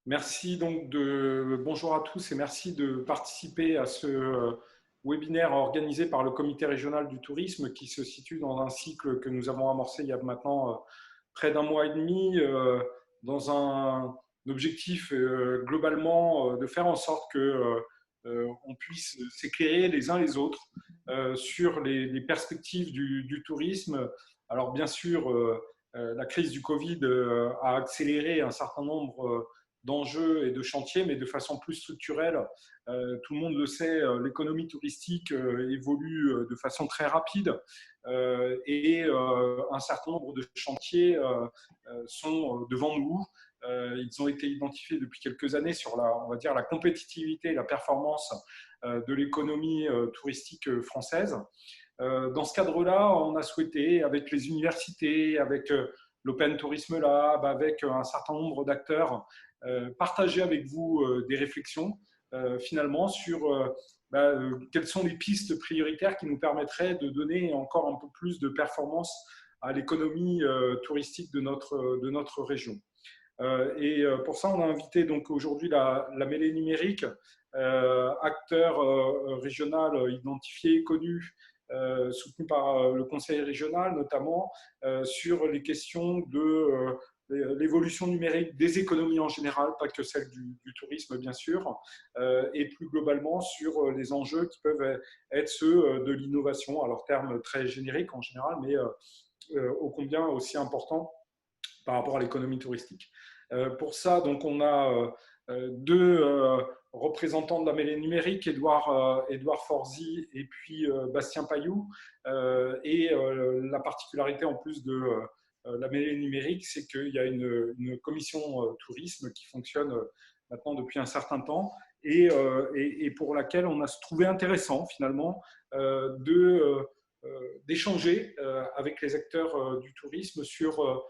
Merci bonjour à tous et merci de participer à ce webinaire organisé par le Comité régional du tourisme qui se situe dans un cycle que nous avons amorcé il y a maintenant près d'un mois et demi dans un objectif globalement de faire en sorte que on puisse s'éclairer les uns les autres sur les perspectives du tourisme. Alors bien sûr, la crise du Covid a accéléré un certain nombre d'enjeux et de chantiers, mais de façon plus structurelle. Tout le monde le sait, l'économie touristique évolue de façon très rapide et un certain nombre de chantiers sont devant nous. Ils ont été identifiés depuis quelques années sur on va dire, la compétitivité et la performance de l'économie touristique française. Dans ce cadre-là, on a souhaité, avec les universités, avec l'Open Tourisme Lab, avec un certain nombre d'acteurs, partager avec vous des réflexions finalement sur quelles sont les pistes prioritaires qui nous permettraient de donner encore un peu plus de performance à l'économie touristique de notre région. Et pour ça, on a invité donc aujourd'hui la mêlée numérique, acteur régional identifié, connu, soutenu par le conseil régional notamment, sur les questions de l'évolution numérique des économies en général, pas que celle du tourisme bien sûr, et plus globalement sur les enjeux qui peuvent être ceux de l'innovation, à leur terme très générique en général, mais ô combien aussi important par rapport à l'économie touristique. Pour ça, donc, on a deux représentants de la mêlée numérique, Édouard Forzy et puis Bastien Pailloux. Et la particularité en plus de la mêlée numérique, c'est qu'il y a une commission tourisme qui fonctionne maintenant depuis un certain temps et pour laquelle on a trouvé intéressant finalement d'échanger avec les acteurs du tourisme sur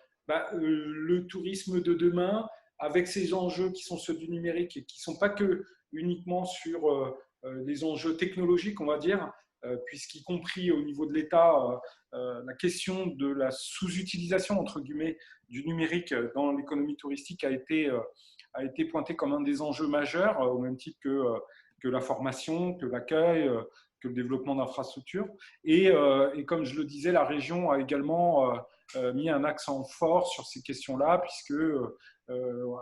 le tourisme de demain, avec ces enjeux qui sont ceux du numérique et qui ne sont pas que uniquement sur les enjeux technologiques, on va dire, puisqu'y compris au niveau de l'État, la question de la sous-utilisation, entre guillemets, du numérique dans l'économie touristique a été pointée comme un des enjeux majeurs, au même titre que la formation, que l'accueil, que le développement d'infrastructures. Et comme je le disais, la région a également mis un accent fort sur ces questions-là, puisque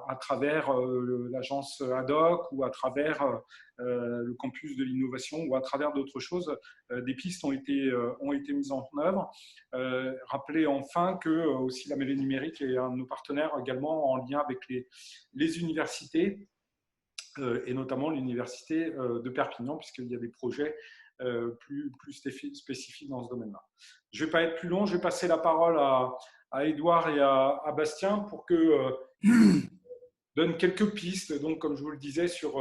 à travers l'agence ADOC ou à travers le campus de l'innovation ou à travers d'autres choses, des pistes ont été mises en œuvre. Rappelez enfin que aussi la mêlée numérique est un de nos partenaires également en lien avec les universités et notamment l'université de Perpignan, puisqu'il y a des projets plus spécifiques dans ce domaine-là. Je ne vais pas être plus long, je vais passer la parole à Édouard et à Bastien pour que donnent quelques pistes, donc comme je vous le disais, sur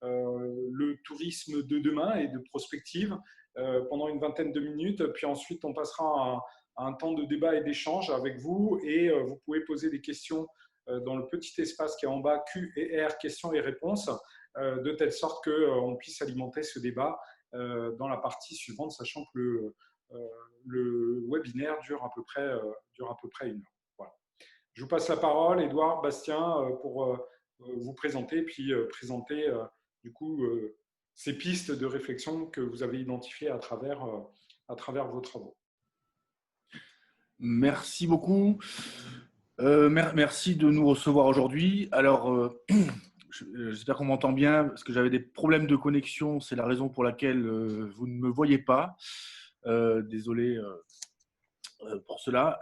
le tourisme de demain et de prospective pendant une vingtaine de minutes. Puis ensuite, on passera à un temps de débat et d'échange avec vous et vous pouvez poser des questions dans le petit espace qui est en bas, Q et R, questions et réponses, de telle sorte qu'on puisse alimenter ce débat dans la partie suivante, sachant que le webinaire dure à peu près une heure. Voilà. Je vous passe la parole, Édouard, Bastien, pour vous présenter, puis présenter du coup ces pistes de réflexion que vous avez identifiées à travers vos travaux. Merci beaucoup. Merci de nous recevoir aujourd'hui. Alors, j'espère qu'on m'entend bien parce que j'avais des problèmes de connexion. C'est la raison pour laquelle vous ne me voyez pas. Désolé pour cela.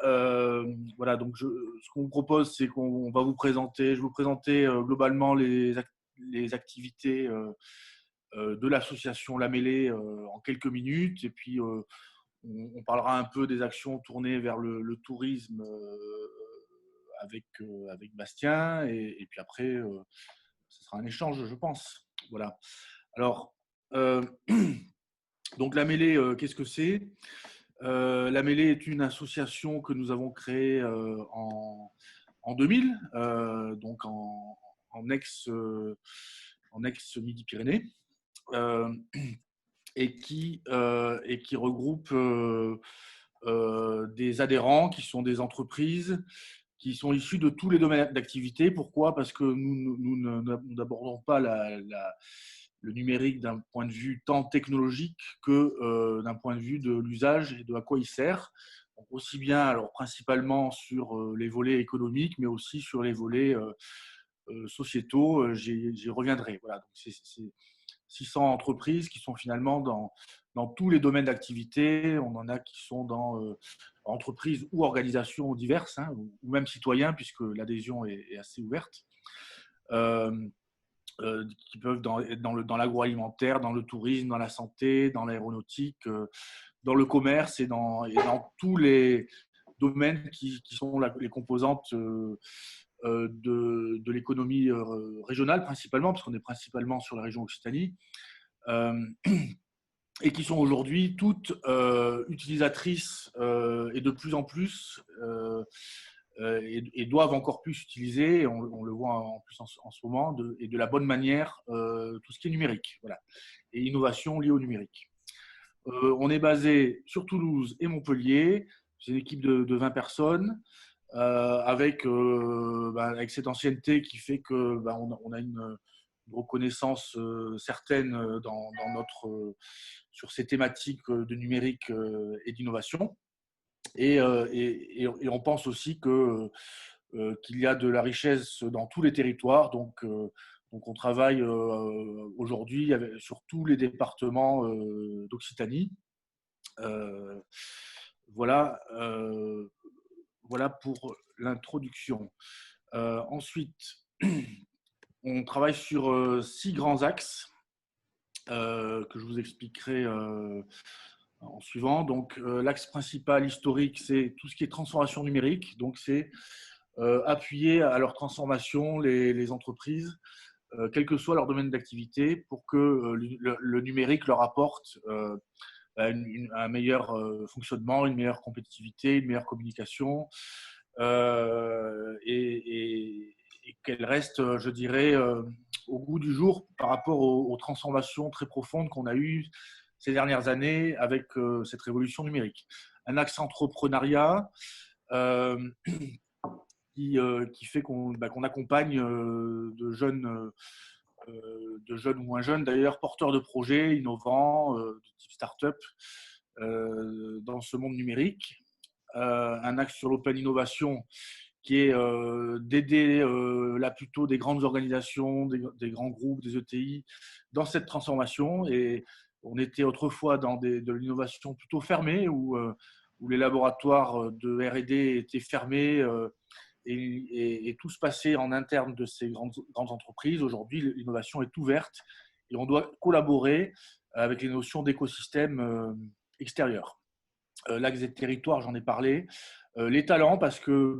Voilà, donc ce qu'on vous propose, c'est qu'on va vous présenter, je vais vous présenter globalement les activités de l'association La Mêlée en quelques minutes. Et puis, on parlera un peu des actions tournées vers le tourisme avec Bastien. Et puis après, ce sera un échange, je pense. Voilà. Alors, donc La Mêlée, qu'est-ce que c'est ? La Mêlée est une association que nous avons créée en 2000, donc en ex-Midi-Pyrénées, et qui regroupe des adhérents qui sont des entreprises qui sont issus de tous les domaines d'activité. Pourquoi? Parce que nous n'abordons pas le numérique d'un point de vue tant technologique que d'un point de vue de l'usage et de à quoi il sert. Donc, aussi bien, alors principalement sur les volets économiques, mais aussi sur les volets sociétaux. J'y reviendrai. Voilà, donc c'est 600 entreprises qui sont finalement dans tous les domaines d'activité. On en a qui sont dans entreprises ou organisations diverses, hein, ou même citoyens, puisque l'adhésion est assez ouverte, qui peuvent être dans l'agroalimentaire, dans le tourisme, dans la santé, dans l'aéronautique, dans le commerce et dans tous les domaines qui sont les composantes de l'économie régionale, principalement, parce qu'on est principalement sur la région Occitanie. Et qui sont aujourd'hui toutes utilisatrices et de plus en plus et doivent encore plus utiliser, on le voit en plus en ce moment, et de la bonne manière, tout ce qui est numérique, voilà, et innovation liée au numérique. On est basé sur Toulouse et Montpellier. C'est une équipe de 20 personnes avec cette ancienneté qui fait que on a une reconnaissance certaine sur ces thématiques de numérique et d'innovation. Et on pense aussi qu'il y a de la richesse dans tous les territoires. Donc on travaille aujourd'hui sur tous les départements d'Occitanie. Voilà pour l'introduction. Ensuite, on travaille sur 6 grands axes que je vous expliquerai en suivant. Donc, l'axe principal historique, c'est tout ce qui est transformation numérique. Donc, c'est appuyer à leur transformation les entreprises, quel que soit leur domaine d'activité, pour que le numérique leur apporte un meilleur fonctionnement, une meilleure compétitivité, une meilleure communication, et qu'elle reste, je dirais, au goût du jour par rapport aux transformations très profondes qu'on a eues ces dernières années avec cette révolution numérique. Un axe entrepreneuriat qui fait qu'on accompagne de jeunes ou moins jeunes d'ailleurs, porteurs de projets innovants, de type start-up, dans ce monde numérique. Un axe sur l'open innovation qui est d'aider là plutôt des grandes organisations, des grands groupes, des ETI dans cette transformation. Et on était autrefois dans de l'innovation plutôt fermée où les laboratoires de R&D étaient fermés et tout se passait en interne de ces grandes entreprises. Aujourd'hui, l'innovation est ouverte et on doit collaborer avec les notions d'écosystème extérieur. L'axe des territoires, j'en ai parlé. Les talents, parce que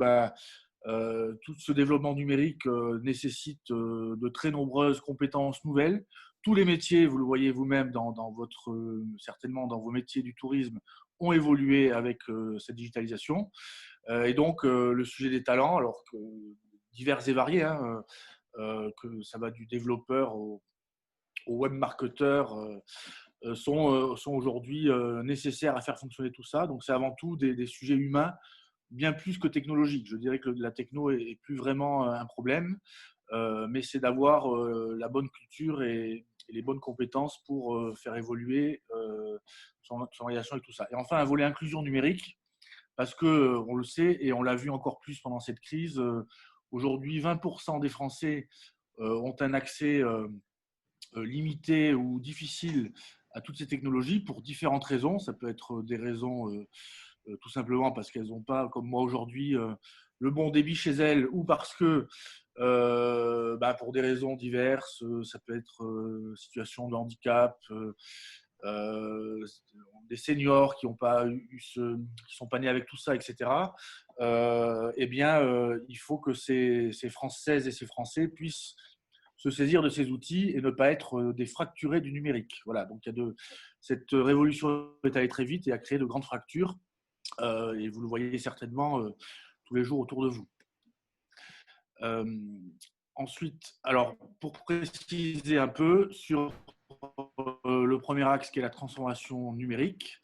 tout ce développement numérique nécessite de très nombreuses compétences nouvelles. Tous les métiers, vous le voyez vous-même certainement dans vos métiers du tourisme, ont évolué avec cette digitalisation. Et donc, le sujet des talents, alors que divers et variés, hein, que ça va du développeur au web marketeur, sont aujourd'hui nécessaires à faire fonctionner tout ça. Donc, c'est avant tout des sujets humains, bien plus que technologiques. Je dirais que la techno est plus vraiment un problème, mais c'est d'avoir la bonne culture et les bonnes compétences pour faire évoluer son organisation et tout ça. Et enfin, un volet inclusion numérique, parce qu'on le sait et on l'a vu encore plus pendant cette crise, aujourd'hui 20% des Français ont un accès limité ou difficile à toutes ces technologies pour différentes raisons. Ça peut être des raisons tout simplement parce qu'elles n'ont pas, comme moi aujourd'hui, le bon débit chez elles, ou parce que pour des raisons diverses, ça peut être situation de handicap, des seniors qui sont pas nés avec tout ça, etc. Il faut que ces Françaises et ces Français puissent se saisir de ces outils et ne pas être des fracturés du numérique. Voilà, donc cette révolution est allée très vite et a créé de grandes fractures, et vous le voyez certainement tous les jours autour de vous. Ensuite, alors pour préciser un peu sur le premier axe qui est la transformation numérique,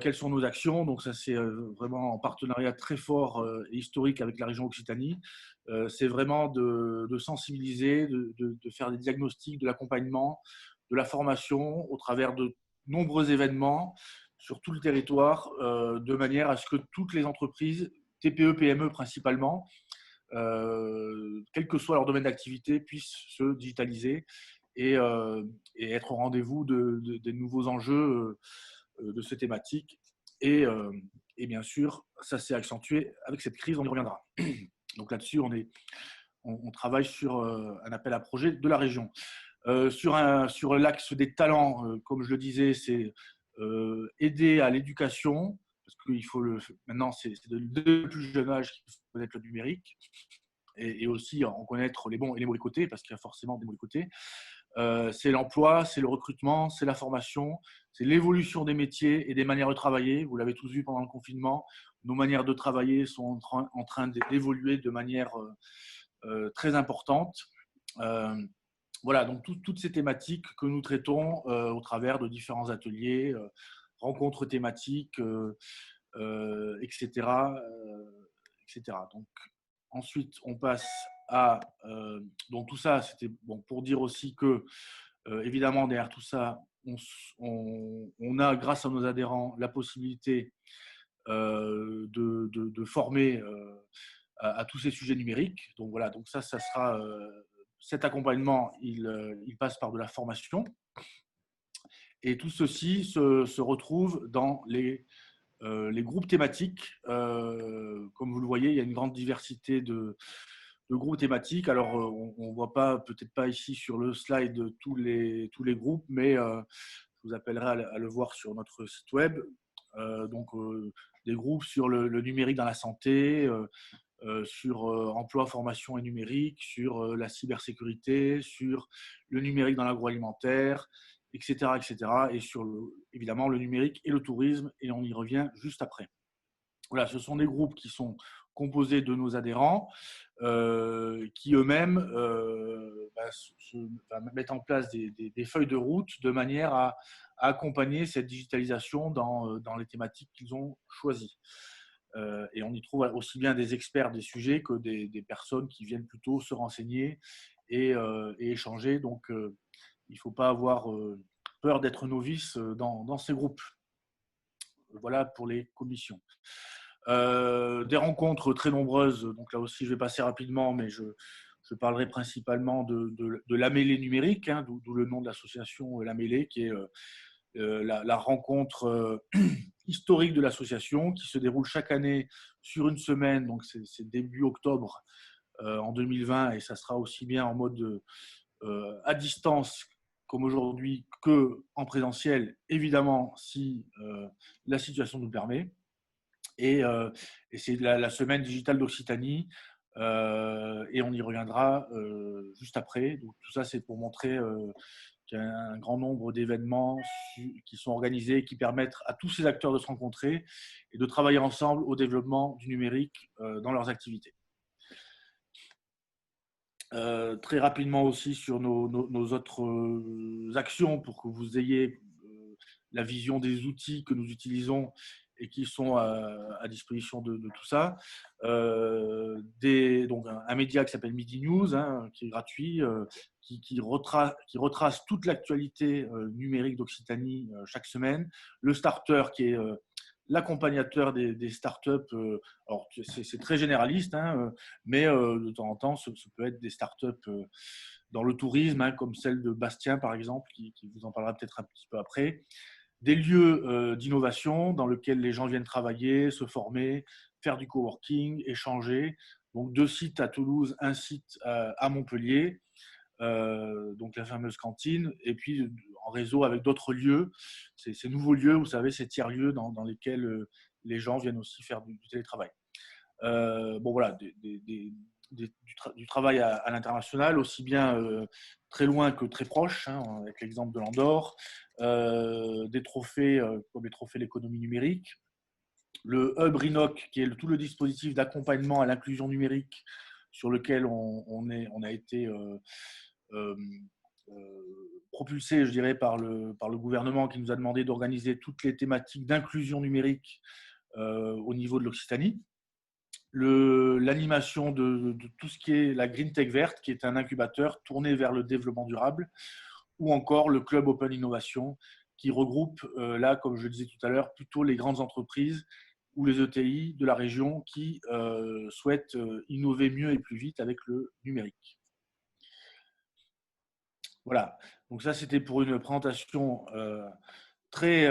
Quelles sont nos actions? Donc ça, c'est vraiment en partenariat très fort et historique avec la région Occitanie. C'est vraiment de sensibiliser, de faire des diagnostics, de l'accompagnement, de la formation au travers de nombreux événements sur tout le territoire, de manière à ce que toutes les entreprises, TPE, PME principalement, quel que soit leur domaine d'activité, puissent se digitaliser et être au rendez-vous des nouveaux enjeux de ces thématiques. Et bien sûr, ça s'est accentué avec cette crise, on y reviendra. Donc là-dessus, on travaille sur un appel à projet de la région. Sur l'axe des talents, comme je le disais, c'est aider à l'éducation, parce qu'il faut maintenant, c'est dès le plus jeune âge qu'il faut connaître le numérique, et aussi en connaître les bons et les mauvais côtés, parce qu'il y a forcément des mauvais côtés. C'est l'emploi, c'est le recrutement, c'est la formation, c'est l'évolution des métiers et des manières de travailler. Vous l'avez tous vu pendant le confinement, nos manières de travailler sont en train d'évoluer de manière très importante. Voilà, donc toutes ces thématiques que nous traitons au travers de différents ateliers, rencontres thématiques, etc., etc. Donc, ensuite, on passe à… donc tout ça, c'était bon, pour dire aussi que, évidemment, derrière tout ça, on a, grâce à nos adhérents, la possibilité de former à tous ces sujets numériques. Donc voilà, donc ça sera… cet accompagnement, il passe par de la formation. Et tout ceci se retrouve dans les groupes thématiques. Comme vous le voyez, il y a une grande diversité de groupes thématiques. Alors, on ne voit pas, peut-être pas ici sur le slide tous les groupes, mais je vous appellerai à le voir sur notre site web. Donc, des groupes sur le numérique dans la santé, sur emploi, formation et numérique, sur la cybersécurité, sur le numérique dans l'agroalimentaire, etc., etc., et sur évidemment le numérique et le tourisme, et on y revient juste après. Voilà, ce sont des groupes qui sont composés de nos adhérents, qui eux-mêmes mettent en place des feuilles de route de manière à accompagner cette digitalisation dans les thématiques qu'ils ont choisies. Et on y trouve aussi bien des experts des sujets que des personnes qui viennent plutôt se renseigner et échanger. Donc, il ne faut pas avoir peur d'être novice dans ces groupes. Voilà pour les commissions. Des rencontres très nombreuses. Donc là aussi, je vais passer rapidement, mais je parlerai principalement de la mêlée numérique, hein, d'où le nom de l'association La Mêlée, qui est la rencontre historique de l'association qui se déroule chaque année sur une semaine. Donc c'est début octobre en 2020, et ça sera aussi bien en mode à distance comme aujourd'hui qu'en présentiel, évidemment, si la situation nous le permet. Et c'est la semaine digitale d'Occitanie, et on y reviendra juste après. Donc, tout ça, c'est pour montrer qu'il y a un grand nombre d'événements qui sont organisés, qui permettent à tous ces acteurs de se rencontrer et de travailler ensemble au développement du numérique dans leurs activités. Très rapidement aussi sur nos autres actions pour que vous ayez la vision des outils que nous utilisons et qui sont à disposition de tout ça. Donc un média qui s'appelle Midi News, hein, qui est gratuit, qui retrace toute l'actualité numérique d'Occitanie chaque semaine. Le Starter, qui est l'accompagnateur des startups. Alors, c'est très généraliste, hein, mais de temps en temps, ce peut être des startups dans le tourisme, hein, comme celle de Bastien, par exemple, qui vous en parlera peut-être un petit peu après. Des lieux d'innovation dans lesquels les gens viennent travailler, se former, faire du coworking, échanger. Donc, 2 sites à Toulouse, un site à Montpellier, donc la fameuse cantine, et puis en réseau avec d'autres lieux, ces nouveaux lieux, vous savez, ces tiers-lieux dans lesquels les gens viennent aussi faire du télétravail. Bon, voilà, du travail à l'international, aussi bien très loin que très proche, hein, avec l'exemple de l'Andorre, des trophées comme les trophées de l'économie numérique, le Hub RINOC, qui est tout le dispositif d'accompagnement à l'inclusion numérique sur lequel on a été propulsé, je dirais, par le gouvernement qui nous a demandé d'organiser toutes les thématiques d'inclusion numérique au niveau de l'Occitanie. L'animation de tout ce qui est la Green Tech Verte, qui est un incubateur tourné vers le développement durable, ou encore le Club Open Innovation, qui regroupe, là, comme je le disais tout à l'heure, plutôt les grandes entreprises ou les ETI de la région qui souhaitent innover mieux et plus vite avec le numérique. Voilà, donc ça c'était pour une présentation très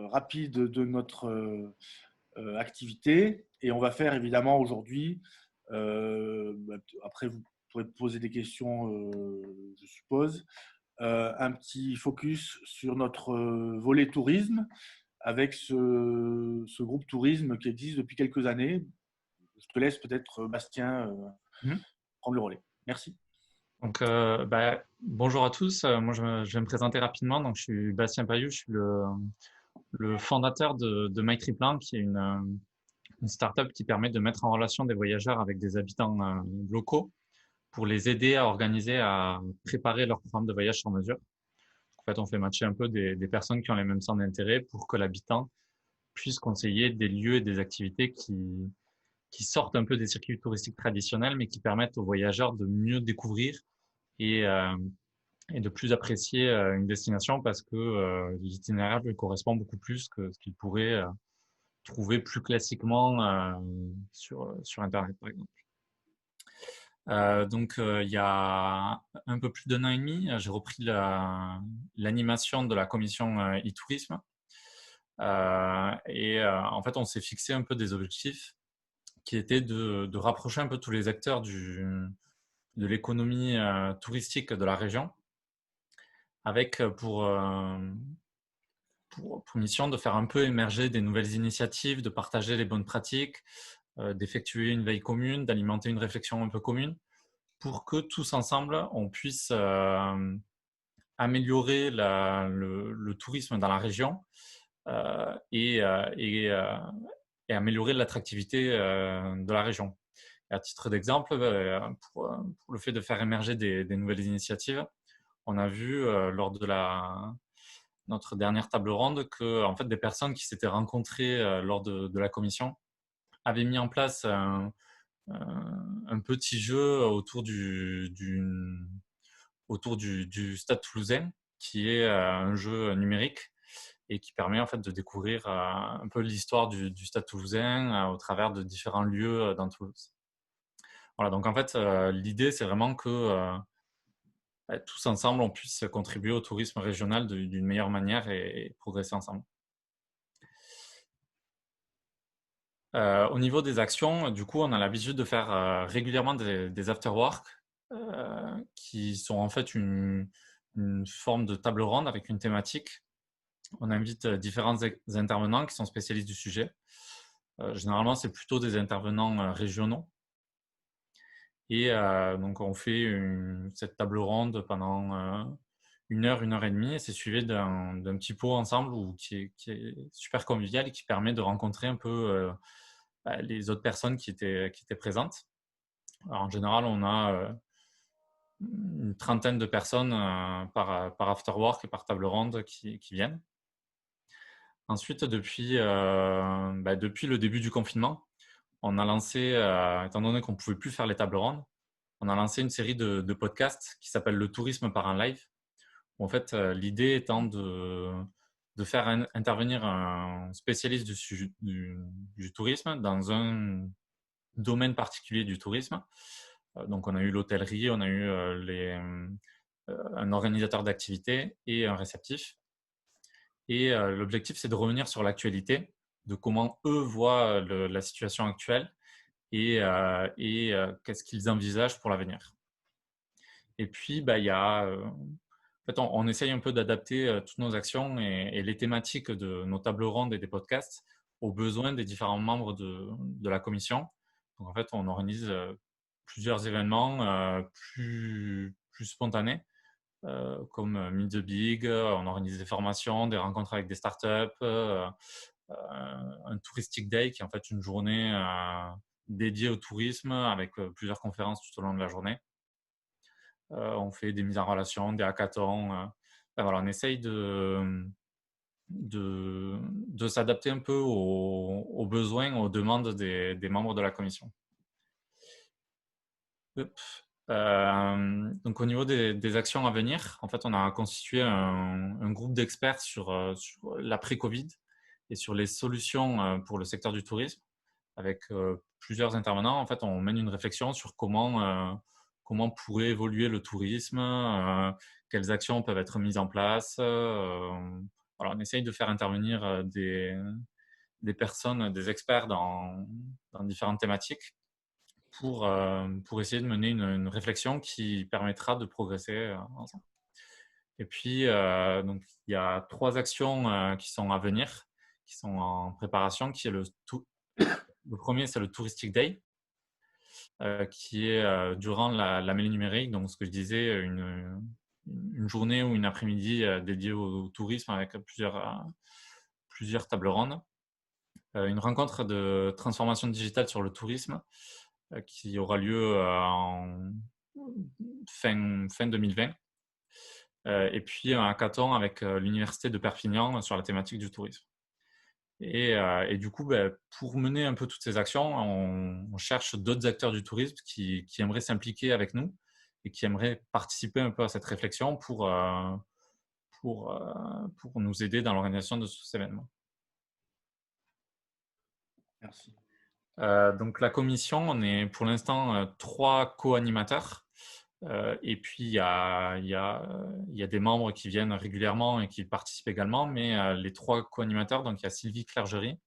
rapide de notre activité. Et on va faire évidemment aujourd'hui, après vous pourrez poser des questions, je suppose, un petit focus sur notre volet tourisme avec ce groupe tourisme qui existe depuis quelques années. Je te laisse peut-être, Bastien, prendre le relais. Merci. Donc, bonjour à tous. Moi, je vais me présenter rapidement. Donc, je suis Bastien Payou, je suis le fondateur de MyTriplan, qui est une start-up qui permet de mettre en relation des voyageurs avec des habitants locaux pour les aider à organiser, à préparer leur programme de voyage sur mesure. En fait, on fait matcher un peu des personnes qui ont les mêmes centres d'intérêt pour que l'habitant puisse conseiller des lieux et des activités qui sortent un peu des circuits touristiques traditionnels, mais qui permettent aux voyageurs de mieux découvrir et de plus apprécier une destination parce que l'itinéraire lui correspond beaucoup plus que ce qu'il pourrait trouver plus classiquement sur Internet, par exemple. Donc, il y a un peu plus d'un an et demi, j'ai repris l'animation de la commission e-tourisme. En fait, on s'est fixé un peu des objectifs qui étaient de rapprocher un peu tous les acteurs de l'économie touristique de la région, avec pour mission de faire un peu émerger des nouvelles initiatives, de partager les bonnes pratiques, d'effectuer une veille commune, d'alimenter une réflexion un peu commune, pour que tous ensemble, on puisse améliorer le tourisme dans la région et améliorer l'attractivité de la région. Et à titre d'exemple, pour le fait de faire émerger des nouvelles initiatives, on a vu lors de notre dernière table ronde que en fait, des personnes qui s'étaient rencontrées lors de la commission avaient mis en place un petit jeu autour du Stade Toulousain, qui est un jeu numérique et qui permet en fait de découvrir un peu l'histoire du Stade Toulousain au travers de différents lieux dans Toulouse. Voilà, donc en fait, l'idée, c'est vraiment que tous ensemble, on puisse contribuer au tourisme régional d'une meilleure manière et progresser ensemble. Au niveau des actions, du coup, on a l'habitude de faire régulièrement des after-work qui sont en fait une forme de table ronde avec une thématique. On invite différents intervenants qui sont spécialistes du sujet. Généralement, c'est plutôt des intervenants régionaux. Et donc, on fait cette table ronde pendant 1 heure, 1 heure et demie. Et c'est suivi d'un petit pot ensemble qui est super convivial et qui permet de rencontrer un peu les autres personnes qui étaient présentes. Alors, en général, on a une trentaine de personnes par afterwork et par table ronde qui viennent. Ensuite, depuis le début du confinement, on a lancé, étant donné qu'on ne pouvait plus faire les tables rondes, on a lancé une série de podcasts qui s'appelle Le tourisme par un live. En fait, l'idée étant de faire intervenir un spécialiste du tourisme dans un domaine particulier du tourisme. Donc, on a eu l'hôtellerie, on a eu un organisateur d'activités et un réceptif. Et l'objectif, c'est de revenir sur l'actualité, de comment eux voient la situation actuelle et qu'est-ce qu'ils envisagent pour l'avenir. Et puis, il y a, en fait, on essaye un peu d'adapter toutes nos actions et les thématiques de nos tables rondes et des podcasts aux besoins des différents membres de la commission. Donc, en fait, on organise plusieurs événements plus spontanés. Comme Meet the Big, on organise des formations, des rencontres avec des startups, un Touristic Day qui est en fait une journée dédiée au tourisme avec plusieurs conférences tout au long de la journée. On fait des mises en relation, des hackathons voilà, on essaye de s'adapter un peu aux besoins, aux demandes des membres de la commission. Hop. Donc au niveau des actions à venir, en fait, on a constitué un groupe d'experts sur l'après-Covid et sur les solutions pour le secteur du tourisme, avec plusieurs intervenants. En fait, on mène une réflexion sur comment pourrait évoluer le tourisme, quelles actions peuvent être mises en place. Voilà, on essaye de faire intervenir des personnes, des experts dans différentes thématiques pour essayer de mener une réflexion qui permettra de progresser ensemble. Et puis, donc, il y a 3 actions qui sont à venir, qui sont en préparation, qui est le premier, c'est le Touristic Day, qui est durant la mêlée numérique, donc ce que je disais, une journée ou une après-midi dédiée au tourisme avec plusieurs tables rondes. Une rencontre de transformation digitale sur le tourisme qui aura lieu en fin 2020. Et puis un hackathon avec l'Université de Perpignan sur la thématique du tourisme. Et du coup, pour mener un peu toutes ces actions, on cherche d'autres acteurs du tourisme qui aimeraient s'impliquer avec nous et qui aimeraient participer un peu à cette réflexion pour nous aider dans l'organisation de cet événement. Merci. Donc la commission, on est pour l'instant 3 co-animateurs. Et puis il y a des membres qui viennent régulièrement et qui participent également, mais les 3 co-animateurs, donc il y a Sylvie Clergerie,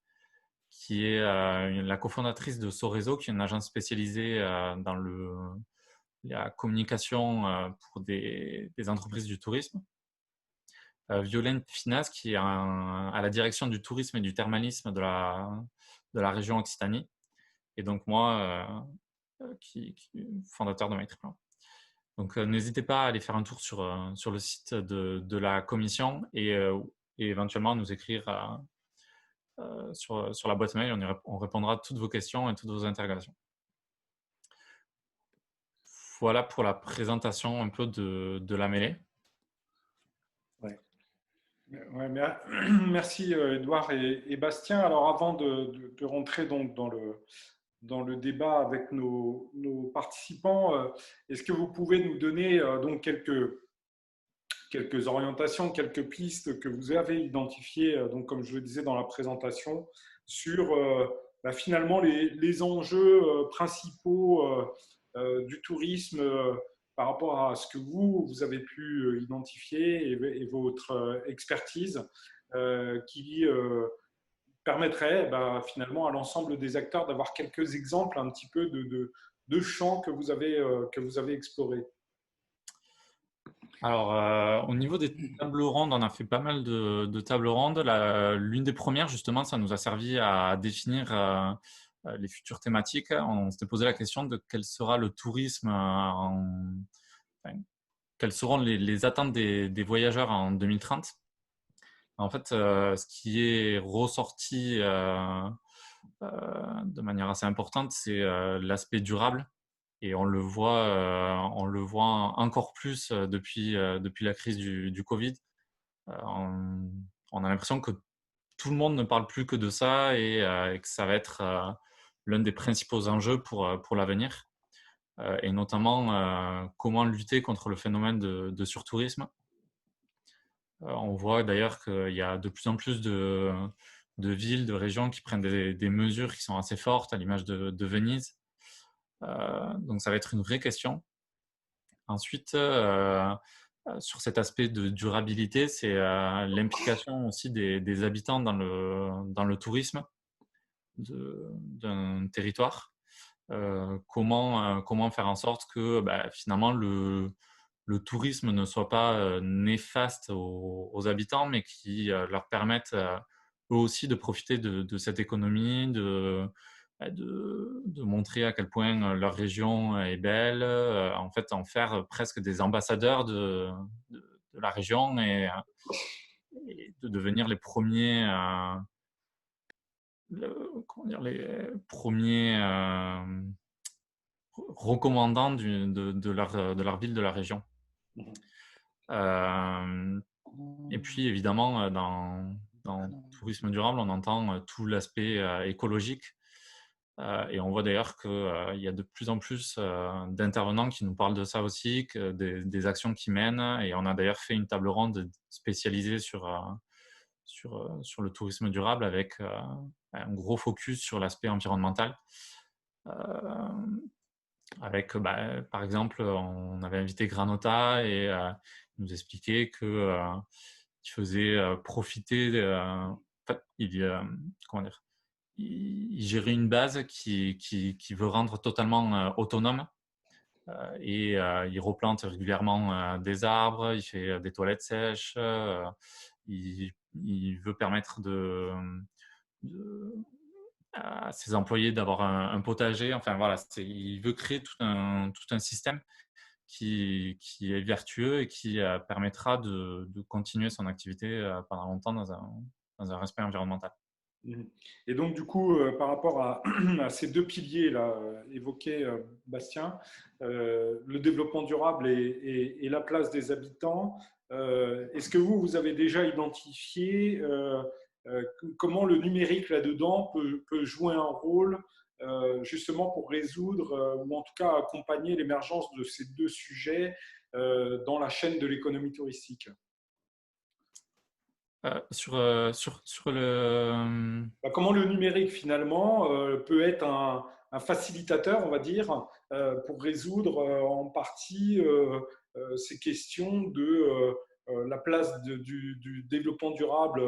qui est la cofondatrice de Sorezo, qui est une agence spécialisée dans la communication pour des entreprises du tourisme. Violaine Finas, qui est à la direction du tourisme et du thermalisme de la région Occitanie. Et donc moi, qui fondateur de MyTriplan. Donc n'hésitez pas à aller faire un tour sur le site de la commission et éventuellement nous écrire sur la boîte mail. On répondra à toutes vos questions et toutes vos interrogations. Voilà pour la présentation un peu de la mêlée. Ouais, merci Edouard et Bastien. Alors avant de rentrer donc dans le débat avec nos participants, est-ce que vous pouvez nous donner donc quelques orientations, quelques pistes que vous avez identifiées, donc comme je le disais dans la présentation, sur finalement les enjeux principaux du tourisme par rapport à ce que vous avez pu identifier et votre expertise qui permettrait finalement à l'ensemble des acteurs d'avoir quelques exemples un petit peu de champs que vous avez explorés. Alors, au niveau des tables rondes, on a fait pas mal de tables rondes. L'une des premières, justement, ça nous a servi à définir les futures thématiques. On s'était posé la question de quel sera le tourisme, quelles seront les attentes des voyageurs en 2030. En fait, ce qui est ressorti de manière assez importante, c'est l'aspect durable. Et on le voit encore plus depuis la crise du Covid. On a l'impression que tout le monde ne parle plus que de ça et que ça va être l'un des principaux enjeux pour l'avenir. Et notamment comment lutter contre le phénomène de surtourisme. On voit d'ailleurs qu'il y a de plus en plus de villes, de régions qui prennent des mesures qui sont assez fortes, à l'image de Venise. Donc ça va être une vraie question. Ensuite, sur cet aspect de durabilité, c'est l'implication aussi des habitants dans le tourisme d'un territoire. Comment faire en sorte que finalement le tourisme ne soit pas néfaste aux habitants, mais qui leur permette eux aussi de profiter de cette économie, de montrer à quel point leur région est belle, en fait en faire presque des ambassadeurs de la région et de devenir les premiers les premiers recommandants de leur ville, de la région. Et puis, évidemment, dans le tourisme durable, on entend tout l'aspect écologique. Et on voit d'ailleurs qu'il y a de plus en plus d'intervenants qui nous parlent de ça aussi, des actions qu'ils mènent. Et on a d'ailleurs fait une table ronde spécialisée sur le tourisme durable avec un gros focus sur l'aspect environnemental. Avec, par exemple, on avait invité Granota et il nous expliquait qu'il faisait profiter, comment dire, il gérait une base qui veut rendre totalement autonome et il replante régulièrement des arbres, il fait des toilettes sèches, il veut permettre à ses employés d'avoir un potager. Enfin voilà, il veut créer tout un système qui est vertueux et qui permettra de continuer son activité pendant longtemps dans un respect environnemental. Et donc, du coup, par rapport à ces deux piliers là, évoqués, Bastien, le développement durable et la place des habitants, est-ce que vous avez déjà identifié comment le numérique là-dedans peut jouer un rôle justement pour résoudre ou en tout cas accompagner l'émergence de ces deux sujets dans la chaîne de l'économie touristique? Sur le… Comment le numérique finalement peut être un facilitateur, on va dire, pour résoudre en partie ces questions de la place du développement durable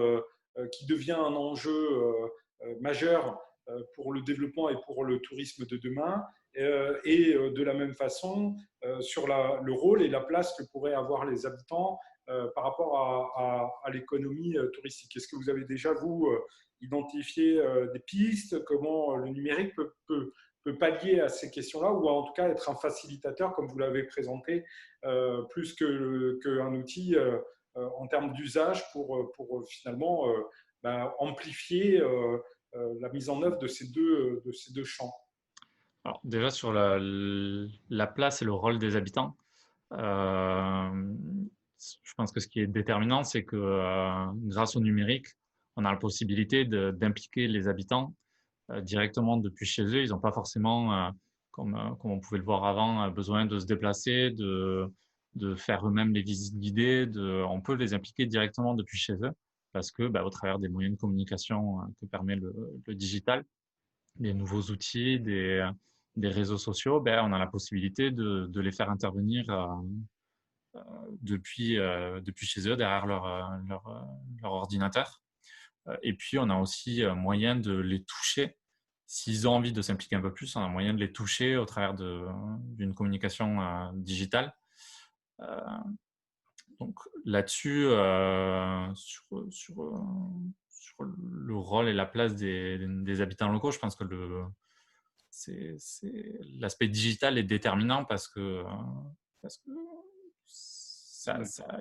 qui devient un enjeu majeur pour le développement et pour le tourisme de demain, et de la même façon sur le rôle et la place que pourraient avoir les habitants par rapport à l'économie touristique. Est-ce que vous avez déjà, vous, identifié des pistes, comment le numérique peut pallier à ces questions-là, ou en tout cas être un facilitateur, comme vous l'avez présenté, plus qu'un outil en termes d'usage pour finalement amplifier la mise en œuvre de ces deux champs? Alors, déjà, sur la place et le rôle des habitants, je pense que ce qui est déterminant, c'est que grâce au numérique, on a la possibilité d'impliquer les habitants directement depuis chez eux. Ils n'ont pas forcément, comme on pouvait le voir avant, besoin de se déplacer, de faire eux-mêmes les visites guidées. On peut les impliquer directement depuis chez eux parce que, au travers des moyens de communication que permet le digital, des nouveaux outils, des réseaux sociaux, on a la possibilité de les faire intervenir depuis chez eux, derrière leur ordinateur. Et puis, on a aussi moyen de les toucher. S'ils ont envie de s'impliquer un peu plus, on a moyen de les toucher au travers d'une communication digitale. Donc là-dessus, sur le rôle et la place des habitants locaux, je pense que l'aspect digital est déterminant parce que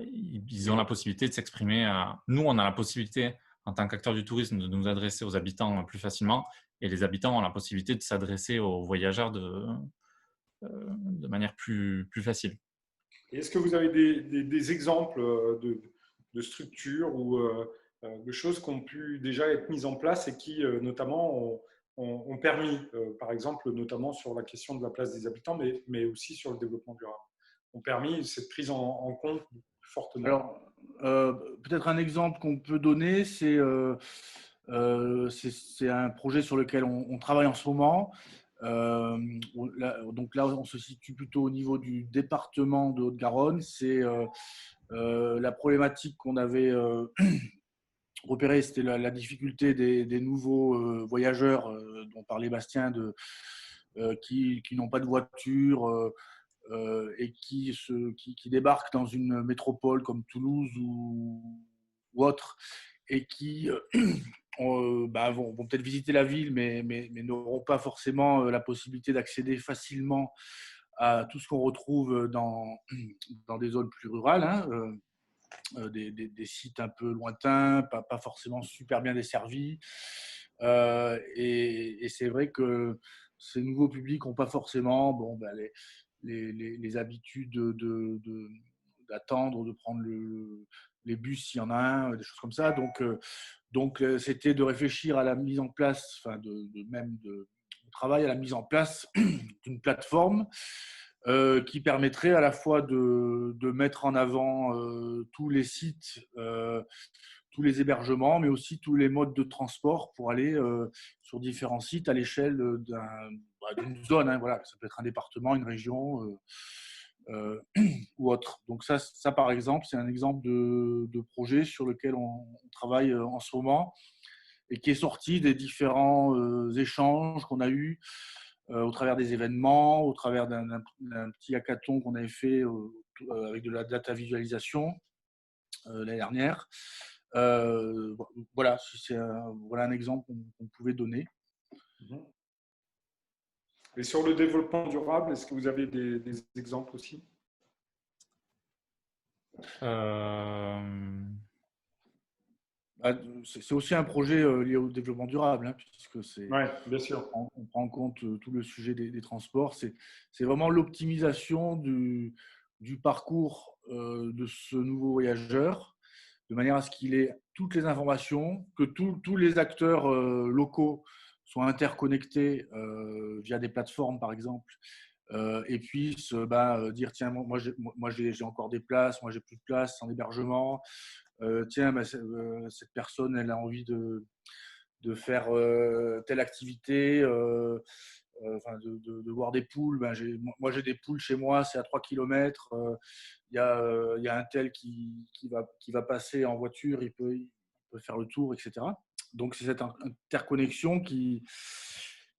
ils ont la possibilité de s'exprimer. Nous, on a la possibilité, en tant qu'acteurs du tourisme, de nous adresser aux habitants plus facilement, et les habitants ont la possibilité de s'adresser aux voyageurs de manière plus facile. Est-ce que vous avez des exemples de structures ou de choses qui ont pu déjà être mises en place et qui, notamment, ont permis, par exemple, notamment sur la question de la place des habitants, mais aussi sur le développement durable, ont permis cette prise en compte fortement? Alors, peut-être un exemple qu'on peut donner, c'est un projet sur lequel on travaille en ce moment. Donc là, on se situe plutôt au niveau du département de Haute-Garonne. C'est la problématique qu'on avait repérée, c'était la difficulté des nouveaux voyageurs dont parlait Bastien, qui n'ont pas de voiture et qui débarquent dans une métropole comme Toulouse ou autre, et qui vont peut-être visiter la ville, mais n'auront pas forcément la possibilité d'accéder facilement à tout ce qu'on retrouve dans des zones plus rurales, hein, des sites un peu lointains, pas forcément super bien desservis. Et c'est vrai que ces nouveaux publics n'ont pas forcément les habitudes d'attendre, de prendre les bus s'il y en a un, des choses comme ça. Donc c'était de réfléchir à la mise en place, enfin de travail à la mise en place d'une plateforme qui permettrait à la fois de mettre en avant tous les sites, tous les hébergements, mais aussi tous les modes de transport pour aller sur différents sites à l'échelle d'une zone. Hein, voilà. Ça peut être un département, une région ou autre. Donc ça, par exemple, c'est un exemple de projet sur lequel on travaille en ce moment et qui est sorti des différents échanges qu'on a eus au travers des événements, au travers d'un petit hackathon qu'on avait fait avec de la data visualisation l'année dernière. Voilà, voilà un exemple qu'on pouvait donner. Et sur le développement durable, est-ce que vous avez des exemples aussi? C'est aussi un projet lié au développement durable, hein, puisque Ouais, bien sûr. on prend en compte tout le sujet des transports. C'est vraiment l'optimisation du parcours de ce nouveau voyageur, de manière à ce qu'il ait toutes les informations, que tous les acteurs locaux soient interconnectés via des plateformes, par exemple, et puissent dire tiens, moi j'ai encore des places, moi j'ai plus de place en hébergement. Tiens, cette personne, elle a envie de faire telle activité, de voir des poules. Moi, j'ai des poules chez moi, c'est à 3 km. Il y a un tel qui va passer en voiture, il peut faire le tour, etc. Donc, c'est cette interconnexion qui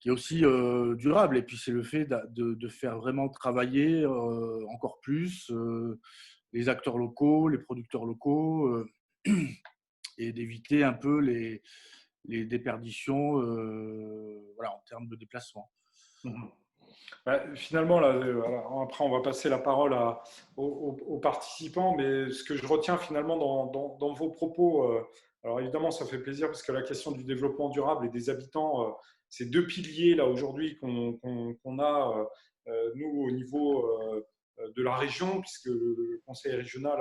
est aussi durable. Et puis, c'est le fait de faire vraiment travailler encore plus les acteurs locaux, les producteurs locaux, et d'éviter un peu les déperditions voilà, en termes de déplacement. Finalement, là, après, on va passer la parole aux participants, mais ce que je retiens finalement dans vos propos, alors évidemment, ça fait plaisir parce que la question du développement durable et des habitants, c'est deux piliers là aujourd'hui qu'on a, nous, au niveau de la région, puisque le Conseil régional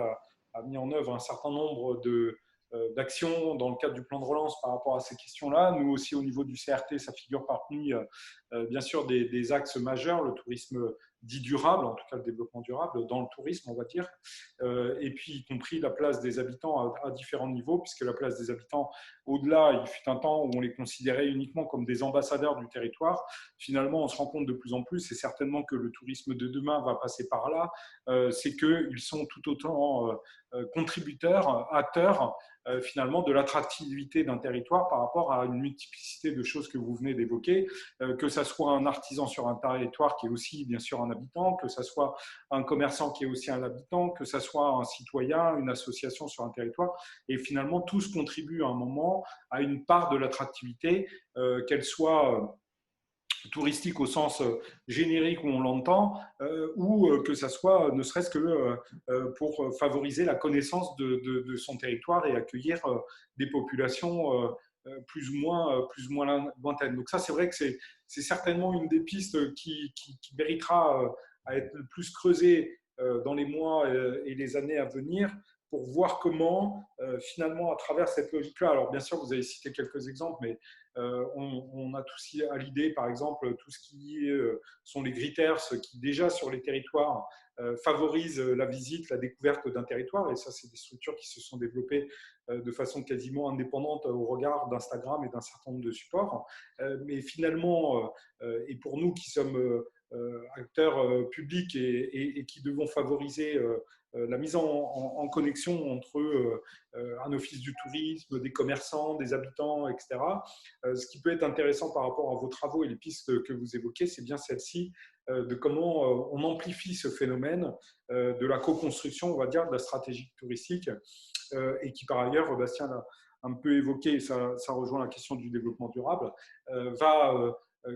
a mis en œuvre un certain nombre d'actions dans le cadre du plan de relance par rapport à ces questions-là. Nous aussi, au niveau du CRT, ça figure parmi, bien sûr, des axes majeurs, le tourisme dit durable, en tout cas le développement durable dans le tourisme, on va dire, et puis y compris la place des habitants à différents niveaux, puisque la place des habitants, au-delà, il fut un temps où on les considérait uniquement comme des ambassadeurs du territoire. Finalement, on se rend compte de plus en plus, et certainement que le tourisme de demain va passer par là, c'est qu'ils sont tout autant contributeurs, acteurs, finalement, de l'attractivité d'un territoire par rapport à une multiplicité de choses que vous venez d'évoquer, que ça soit un artisan sur un territoire qui est aussi, bien sûr, un habitant, que ça soit un commerçant qui est aussi un habitant, que ça soit un citoyen, une association sur un territoire. Et finalement, tous contribuent à un moment à une part de l'attractivité, qu'elle soit touristique au sens générique où on l'entend, ou que ça soit ne serait-ce que pour favoriser la connaissance de son territoire et accueillir des populations plus ou moins lointaines. Donc ça, c'est vrai que c'est certainement une des pistes qui méritera à être le plus creusée dans les mois et les années à venir, pour voir comment, finalement, à travers cette logique-là, alors bien sûr, vous avez cité quelques exemples, mais on a tous à l'idée, par exemple, tout ce qui sont les Gritters, qui déjà sur les territoires favorisent la visite, la découverte d'un territoire. Et ça, c'est des structures qui se sont développées de façon quasiment indépendante au regard d'Instagram et d'un certain nombre de supports. Mais finalement, et pour nous qui sommes acteurs publics et qui devons favoriser la mise en connexion entre un office du tourisme, des commerçants, des habitants, etc. Ce qui peut être intéressant par rapport à vos travaux et les pistes que vous évoquez, c'est bien celle-ci de comment on amplifie ce phénomène de la co-construction, on va dire, de la stratégie touristique, et qui par ailleurs, Bastien l'a un peu évoqué, ça rejoint la question du développement durable, va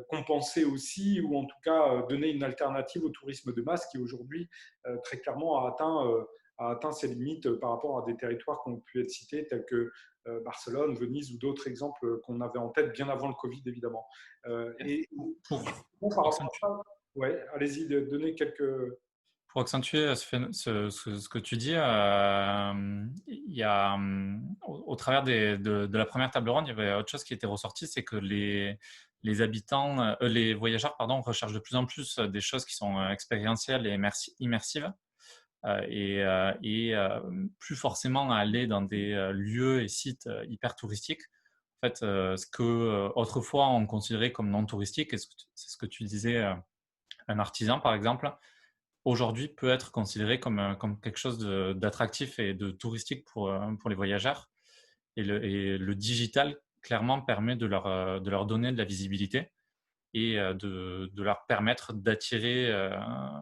compenser aussi, ou en tout cas donner une alternative au tourisme de masse qui aujourd'hui très clairement a atteint ses limites par rapport à des territoires qui ont pu être cités tels que Barcelone, Venise ou d'autres exemples qu'on avait en tête bien avant le Covid évidemment. Et Pour par rapport à ça, ouais, allez-y, donnez quelques Pour accentuer ce que tu dis, il y a, au travers de la première table ronde, il y avait autre chose qui était ressorti, c'est que les habitants, les voyageurs, pardon, recherchent de plus en plus des choses qui sont expérientielles et immersives, et plus forcément à aller dans des lieux et sites hyper touristiques. En fait, ce que autrefois on considérait comme non touristique, et c'est ce que tu disais, un artisan par exemple, aujourd'hui peut être considéré comme quelque chose d'attractif et de touristique pour les voyageurs. Et le digital, clairement, permet de leur donner de la visibilité et de leur permettre d'attirer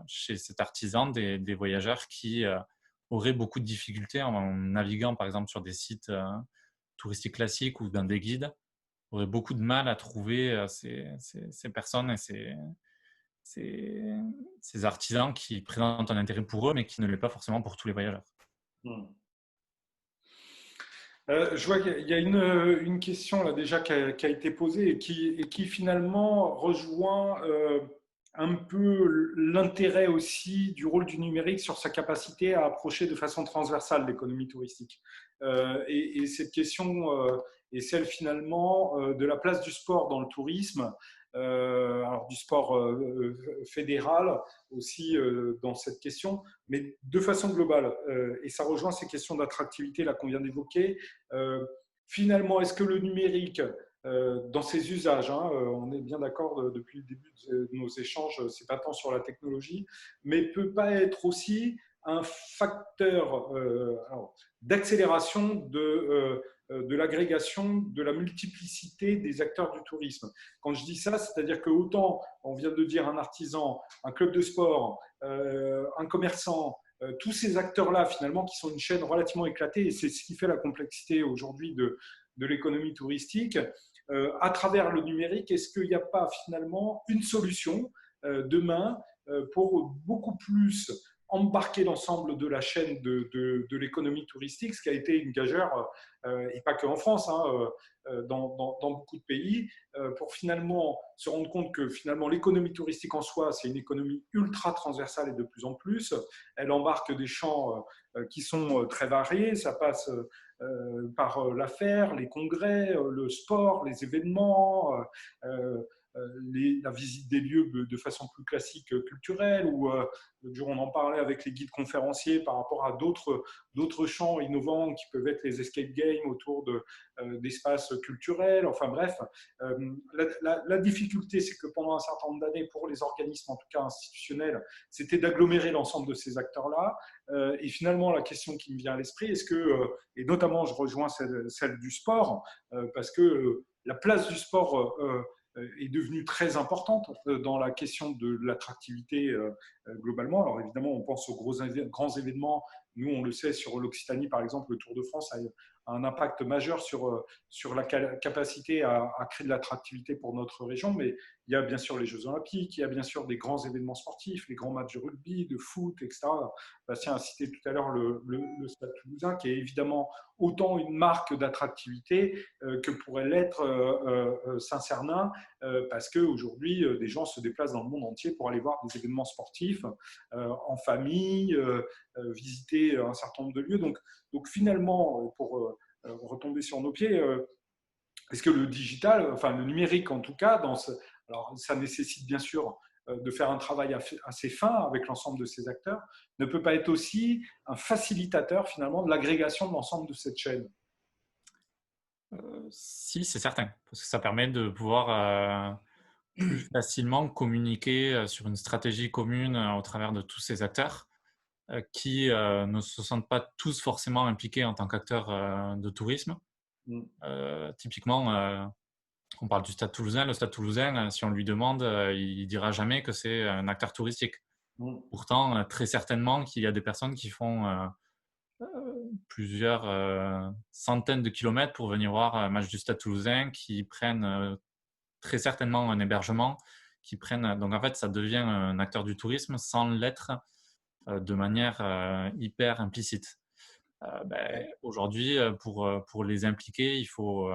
chez cet artisan des voyageurs qui auraient beaucoup de difficultés en naviguant, par exemple, sur des sites touristiques classiques ou dans des guides, auraient beaucoup de mal à trouver ces personnes et ces, ces artisans qui présentent un intérêt pour eux, mais qui ne l'est pas forcément pour tous les voyageurs. Hmm. Je vois qu'il y a une question là déjà qui a été posée et qui finalement rejoint un peu l'intérêt aussi du rôle du numérique sur sa capacité à approcher de façon transversale l'économie touristique. Et cette question est celle finalement de la place du sport dans le tourisme, alors du sport fédéral aussi dans cette question, mais de façon globale. Et ça rejoint ces questions d'attractivité là qu'on vient d'évoquer. Finalement, est-ce que le numérique, dans ses usages, hein, on est bien d'accord depuis le début de nos échanges, c'est pas tant sur la technologie, mais peut pas être aussi un facteur d'accélération de l'agrégation, de la multiplicité des acteurs du tourisme. Quand je dis ça, c'est-à-dire que autant, on vient de dire un artisan, un club de sport, un commerçant, tous ces acteurs-là, finalement, qui sont une chaîne relativement éclatée, et c'est ce qui fait la complexité aujourd'hui de l'économie touristique, à travers le numérique, est-ce qu'il n'y a pas finalement une solution demain pour beaucoup plus embarquer l'ensemble de la chaîne de l'économie touristique, ce qui a été une gageure, et pas que en France, hein, dans beaucoup de pays, pour finalement se rendre compte que finalement l'économie touristique en soi, c'est une économie ultra transversale et de plus en plus. Elle embarque des champs qui sont très variés. Ça passe par l'affaire, les congrès, le sport, les événements, la visite des lieux de façon plus classique culturelle, ou l'autre jour on en parlait avec les guides conférenciers par rapport à d'autres champs innovants qui peuvent être les escape games autour d'espaces culturels. Enfin bref, la difficulté, c'est que pendant un certain nombre d'années, pour les organismes, en tout cas institutionnels, c'était d'agglomérer l'ensemble de ces acteurs-là. Et finalement, la question qui me vient à l'esprit, est-ce que, et notamment je rejoins celle du sport, parce que la place du sport est devenue très importante dans la question de l'attractivité globalement. Alors évidemment, on pense aux grands événements. Nous, on le sait, sur l'Occitanie, par exemple, le Tour de France a un impact majeur sur la capacité à créer de l'attractivité pour notre région. Mais il y a bien sûr les Jeux Olympiques, il y a bien sûr des grands événements sportifs, les grands matchs de rugby, de foot, etc. Bastien a cité tout à l'heure le Stade Toulousain, qui est évidemment autant une marque d'attractivité que pourrait l'être Saint-Cernin, parce qu'aujourd'hui, des gens se déplacent dans le monde entier pour aller voir des événements sportifs en famille, visiter un certain nombre de lieux. Donc finalement, pour retomber sur nos pieds, est-ce que le digital, enfin le numérique en tout cas, alors ça nécessite bien sûr de faire un travail assez fin avec l'ensemble de ces acteurs, ne peut pas être aussi un facilitateur finalement de l'agrégation de l'ensemble de cette chaîne? Si, c'est certain, parce que ça permet de pouvoir plus facilement communiquer sur une stratégie commune au travers de tous ces acteurs qui ne se sentent pas tous forcément impliqués en tant qu'acteurs de tourisme. Typiquement, on parle du Stade Toulousain. Le Stade Toulousain, si on lui demande, il dira jamais que c'est un acteur touristique. Pourtant, très certainement qu'il y a des personnes qui font plusieurs centaines de kilomètres pour venir voir un match du Stade Toulousain, qui prennent très certainement un hébergement, donc en fait, ça devient un acteur du tourisme sans l'être de manière hyper implicite. Aujourd'hui, pour les impliquer, il faut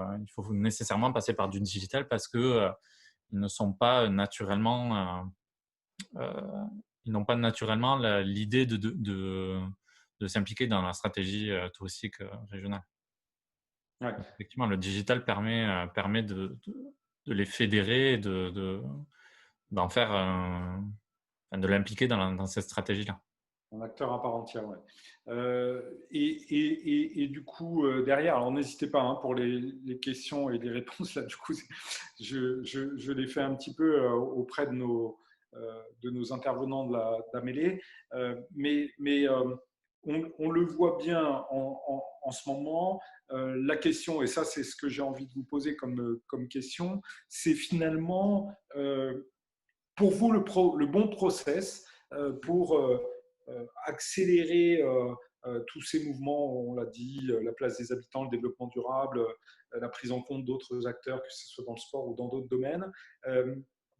nécessairement passer par du digital parce que ils ne sont pas naturellement ils n'ont pas naturellement l'idée de s'impliquer dans la stratégie touristique régionale. Ouais. Donc, effectivement, le digital permet de les fédérer et d'en faire de l'impliquer dans cette stratégie-là. Un acteur à part entière, ouais. Et du coup, derrière, alors n'hésitez pas hein, pour les questions et les réponses, là, du coup, je les fais un petit peu auprès de nos intervenants de la mêlée, mais on le voit bien en ce moment. La question, et ça c'est ce que j'ai envie de vous poser comme question, c'est finalement, pour vous, le bon process pour accélérer tous ces mouvements, on l'a dit, la place des habitants, le développement durable, la prise en compte d'autres acteurs, que ce soit dans le sport ou dans d'autres domaines.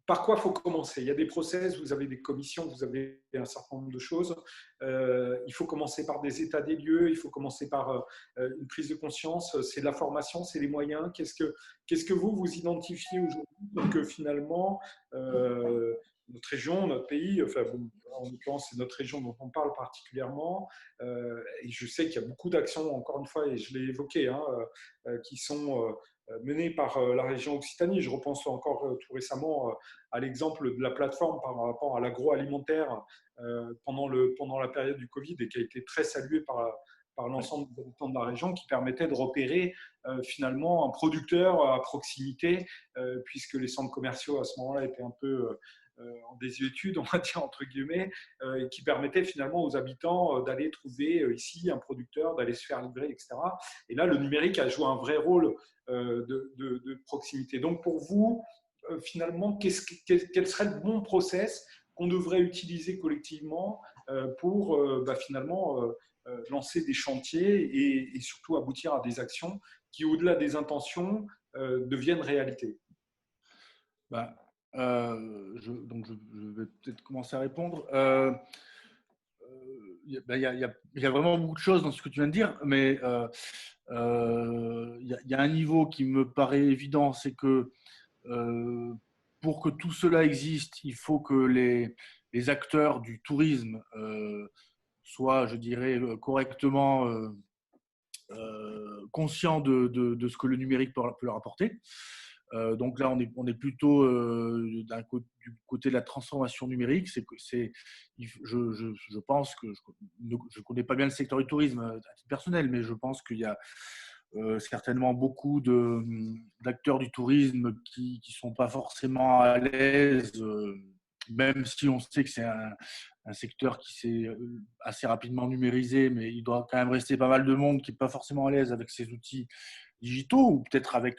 Par quoi il faut commencer? Il y a des process, vous avez des commissions, vous avez un certain nombre de choses. Il faut commencer par des états des lieux, il faut commencer par une prise de conscience, c'est de la formation, c'est les moyens. Qu'est-ce que vous identifiez aujourd'hui pour que finalement notre région, notre pays, enfin bon, en l'occurrence c'est notre région dont on parle particulièrement, et je sais qu'il y a beaucoup d'actions, encore une fois, et je l'ai évoqué, hein, qui sont menées par la région Occitanie. Je repense encore tout récemment à l'exemple de la plateforme par rapport à l'agroalimentaire pendant la période du Covid et qui a été très saluée par l'ensemble des habitants de la région, qui permettait de repérer finalement un producteur à proximité, puisque les centres commerciaux à ce moment-là étaient un peu en désuétude, on va dire entre guillemets, et qui permettait finalement aux habitants d'aller trouver ici un producteur, d'aller se faire livrer, etc. Et là, le numérique a joué un vrai rôle de proximité. Donc pour vous, finalement, quel serait le bon process qu'on devrait utiliser collectivement pour finalement lancer des chantiers et surtout aboutir à des actions qui, au-delà des intentions, deviennent réalité? Donc je vais peut-être commencer à répondre. Il y a vraiment beaucoup de choses dans ce que tu viens de dire, mais il y a un niveau qui me paraît évident, c'est que pour que tout cela existe, il faut que les acteurs du tourisme soient, je dirais, correctement conscients de ce que le numérique peut leur apporter. Donc là, on est plutôt du côté de la transformation numérique. Je pense que je ne connais pas bien le secteur du tourisme à titre personnel, mais je pense qu'il y a certainement beaucoup d'acteurs du tourisme qui ne sont pas forcément à l'aise, même si on sait que c'est un secteur qui s'est assez rapidement numérisé, mais il doit quand même rester pas mal de monde qui n'est pas forcément à l'aise avec ces outils digitaux ou peut-être avec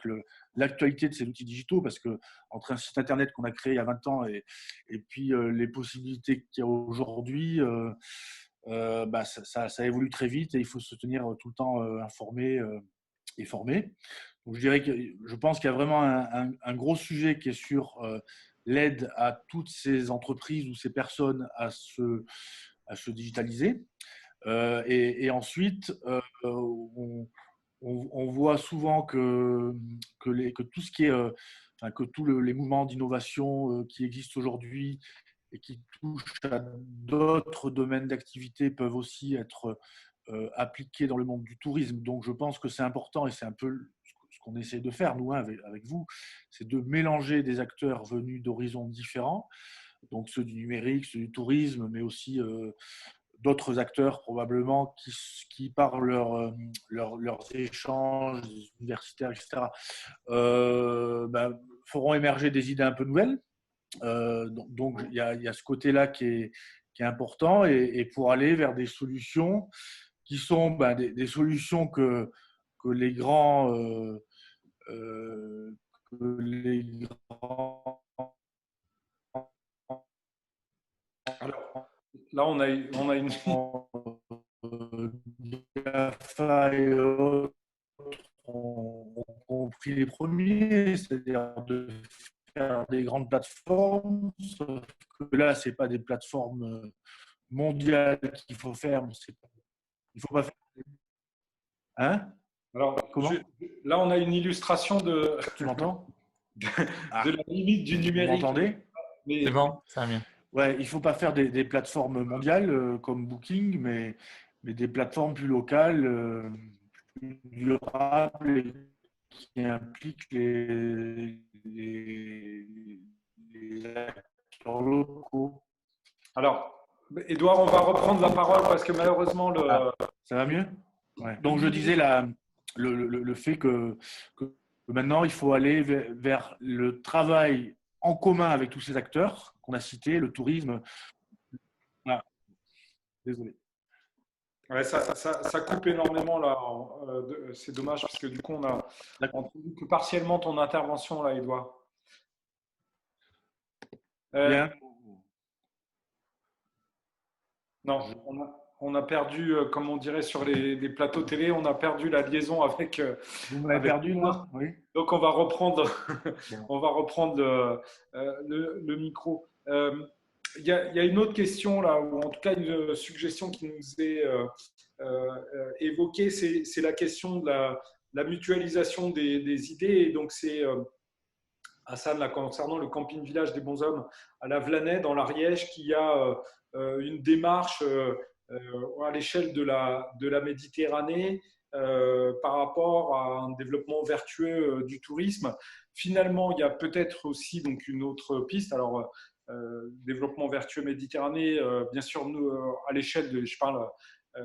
l'actualité de ces outils digitaux, parce que entre un site internet qu'on a créé il y a 20 ans et puis les possibilités qu'il y a aujourd'hui, ça évolue très vite et il faut se tenir tout le temps informé et formé. Donc je pense qu'il y a vraiment un gros sujet qui est sur l'aide à toutes ces entreprises ou ces personnes à se digitaliser. Et ensuite, on voit souvent que tout ce qui est, que tous les mouvements d'innovation qui existent aujourd'hui et qui touchent à d'autres domaines d'activité peuvent aussi être appliqués dans le monde du tourisme. Donc, je pense que c'est important et c'est un peu ce qu'on essaie de faire, nous, avec vous, c'est de mélanger des acteurs venus d'horizons différents, donc ceux du numérique, ceux du tourisme, mais aussi d'autres acteurs probablement qui par leurs échanges universitaires, etc., feront émerger des idées un peu nouvelles. Donc il y a ce côté-là qui est important et pour aller vers des solutions qui sont des solutions que les grands Alors, là, on a une… GAFA et autres ont compris les premiers, c'est-à-dire de faire des grandes plateformes, sauf que là, ce n'est pas des plateformes mondiales qu'il faut faire. Il ne faut pas faire… Hein? Alors, comment? là, on a une illustration Tu m'entends? de la limite du numérique. Vous m'entendez? C'est bon, ça va mieux. Ouais, il ne faut pas faire des plateformes mondiales comme Booking, mais des plateformes plus locales, plus durables et qui impliquent les acteurs locaux. Alors, Édouard, on va reprendre la parole parce que malheureusement, Ah, ça va mieux? Ouais. Donc, je disais le fait que maintenant, il faut aller vers le travail en commun avec tous ces acteurs qu'on a cités, le tourisme. Ah, désolé. ouais, ça coupe énormément là. C'est dommage parce que du coup, on a D'accord. entendu que partiellement ton intervention là, Édouard. Euh, Bien. non, on a perdu, comme on dirait sur les plateaux télé, on a perdu la liaison Vous m'avez avec perdu Édouard. là? Oui. Donc, on va reprendre, Bon. on va reprendre le micro. Il y a une autre question là, ou en tout cas une suggestion qui nous est évoquée, c'est la question de la mutualisation des idées. Et donc, c'est Hassan, là, concernant le camping village des Bonshommes à la Vlanay, dans l'Ariège, qui a une démarche à l'échelle de la Méditerranée par rapport à un développement vertueux du tourisme. Finalement, il y a peut-être aussi donc, une autre piste. Alors, développement vertueux Méditerranée, bien sûr, nous, à l'échelle de, je parle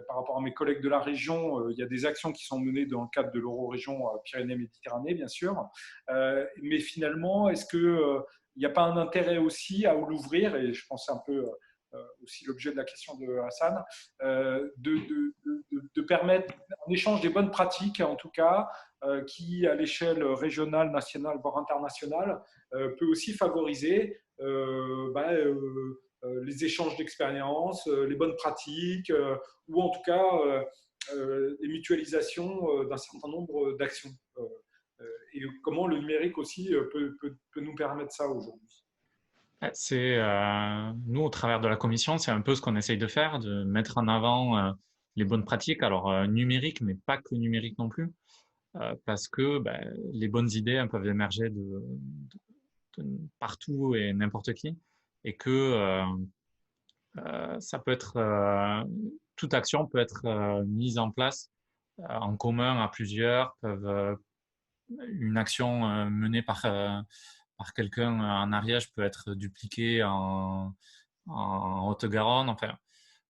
par rapport à mes collègues de la région, il y a des actions qui sont menées dans le cadre de l'Eurorégion Pyrénées-Méditerranée, bien sûr. Mais finalement, est-ce qu'il n'y a pas un intérêt aussi à l'ouvrir, et je pense un peu aussi l'objet de la question de Hassan, de permettre un échange des bonnes pratiques, en tout cas, qui, à l'échelle régionale, nationale, voire internationale, peut aussi favoriser les échanges d'expériences, les bonnes pratiques, ou en tout cas les mutualisations d'un certain nombre d'actions. Et comment le numérique aussi peut nous permettre ça aujourd'hui. C'est nous au travers de la commission, c'est un peu ce qu'on essaye de faire, de mettre en avant les bonnes pratiques, alors numériques, mais pas que numériques non plus, parce que les bonnes idées elles peuvent émerger de partout et n'importe qui, et que ça peut être toute action peut être mise en place en commun à plusieurs, une action menée par quelqu'un en Ariège peut être dupliquée en Haute-Garonne. Enfin,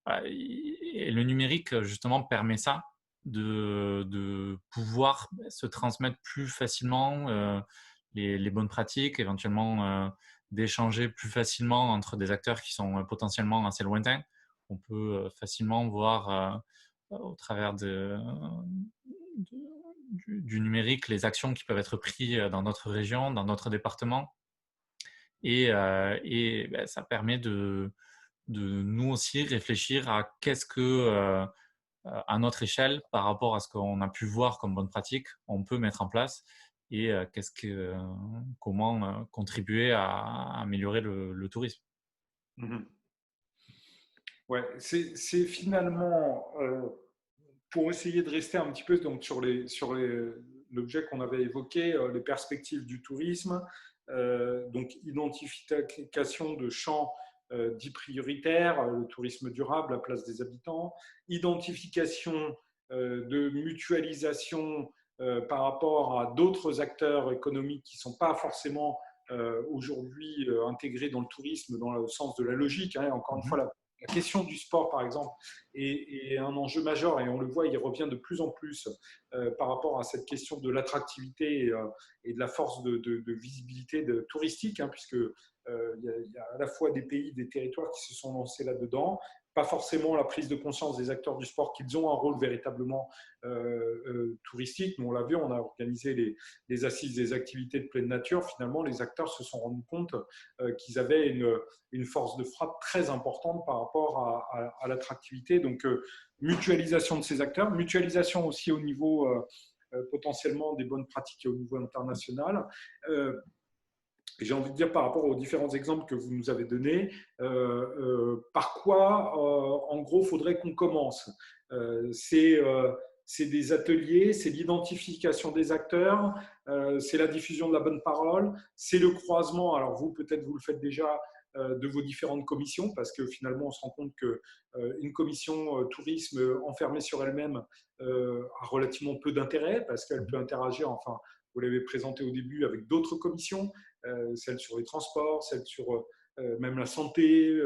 voilà. Et le numérique, justement, permet ça, de pouvoir se transmettre plus facilement les bonnes pratiques, éventuellement d'échanger plus facilement entre des acteurs qui sont potentiellement assez lointains. On peut facilement voir au travers du numérique les actions qui peuvent être prises dans notre région, dans notre département. Et ça permet de nous aussi réfléchir à qu'est-ce que, à notre échelle, par rapport à ce qu'on a pu voir comme bonne pratique, on peut mettre en place et comment contribuer à améliorer le tourisme. Mhm. Ouais, c'est finalement, pour essayer de rester un petit peu donc, sur l'objet qu'on avait évoqué, les perspectives du tourisme, donc identification de champs dits prioritaires, le tourisme durable, la place des habitants, identification de mutualisation par rapport à d'autres acteurs économiques qui ne sont pas forcément aujourd'hui intégrés dans le tourisme dans le sens de la logique. Hein, encore une fois, la question du sport, par exemple, est un enjeu majeur et on le voit, il revient de plus en plus par rapport à cette question de l'attractivité et de la force de visibilité touristique, hein, puisque il y a à la fois des pays, des territoires qui se sont lancés là-dedans, pas forcément la prise de conscience des acteurs du sport qu'ils ont un rôle véritablement touristique. Mais on l'a vu, on a organisé les assises des activités de pleine nature. Finalement, les acteurs se sont rendus compte qu'ils avaient une force de frappe très importante par rapport à l'attractivité. Donc, mutualisation de ces acteurs, mutualisation aussi au niveau potentiellement des bonnes pratiques et au niveau international. J'ai envie de dire par rapport aux différents exemples que vous nous avez donnés, par quoi, en gros, faudrait qu'on commence. C'est des ateliers, c'est l'identification des acteurs, c'est la diffusion de la bonne parole, c'est le croisement. Alors vous, peut-être vous le faites déjà de vos différentes commissions, parce que finalement, on se rend compte qu'une commission tourisme enfermée sur elle-même a relativement peu d'intérêt, parce qu'elle peut interagir, enfin, vous l'avez présenté au début, avec d'autres commissions, celles sur les transports, celles sur même la santé,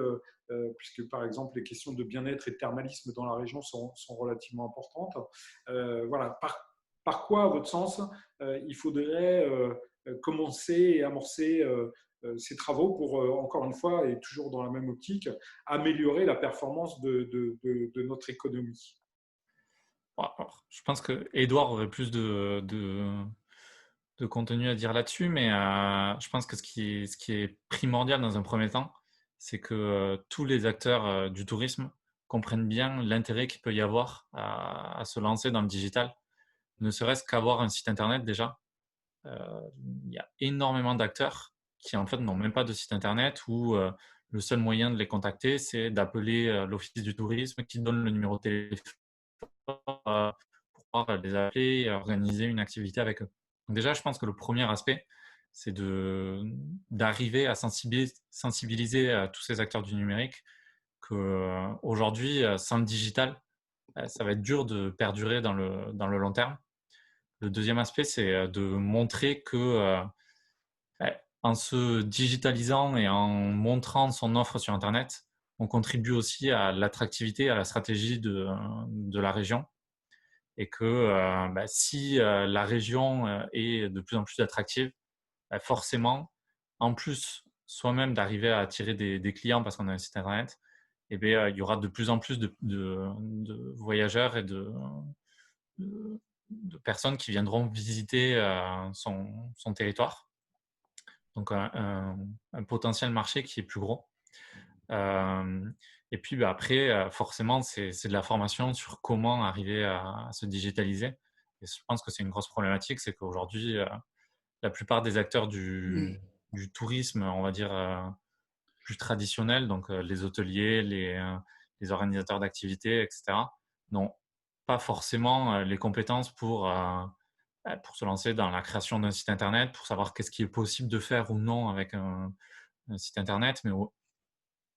puisque par exemple les questions de bien-être et de thermalisme dans la région sont relativement importantes. Voilà, par quoi, à votre sens, il faudrait commencer et amorcer ces travaux pour, encore une fois, et toujours dans la même optique, améliorer la performance de notre économie? Alors, je pense que Edouard aurait plus de contenu à dire là-dessus, mais je pense que ce qui est primordial dans un premier temps, c'est que tous les acteurs du tourisme comprennent bien l'intérêt qu'il peut y avoir à se lancer dans le digital, ne serait-ce qu'avoir un site internet déjà. Il y a énormément d'acteurs qui en fait n'ont même pas de site internet où le seul moyen de les contacter, c'est d'appeler l'office du tourisme qui donne le numéro de téléphone pour pouvoir les appeler et organiser une activité avec eux. Donc déjà, je pense que le premier aspect, c'est d'arriver à sensibiliser tous ces acteurs du numérique qu'aujourd'hui, sans le digital, ça va être dur de perdurer dans le long terme. Le deuxième aspect, c'est de montrer que en se digitalisant et en montrant son offre sur Internet, on contribue aussi à l'attractivité, à la stratégie de la région. Et que si la région est de plus en plus attractive, forcément, en plus soi-même d'arriver à attirer des clients parce qu'on a un site internet, il y aura de plus en plus de voyageurs et de personnes qui viendront visiter son territoire. Donc un potentiel marché qui est plus gros. Et puis après, forcément, c'est de la formation sur comment arriver à se digitaliser. Et je pense que c'est une grosse problématique, c'est qu'aujourd'hui, la plupart des acteurs du tourisme, on va dire, plus traditionnels, donc les hôteliers, les organisateurs d'activités, etc., n'ont pas forcément les compétences pour se lancer dans la création d'un site internet, pour savoir qu'est-ce qui est possible de faire ou non avec un site internet,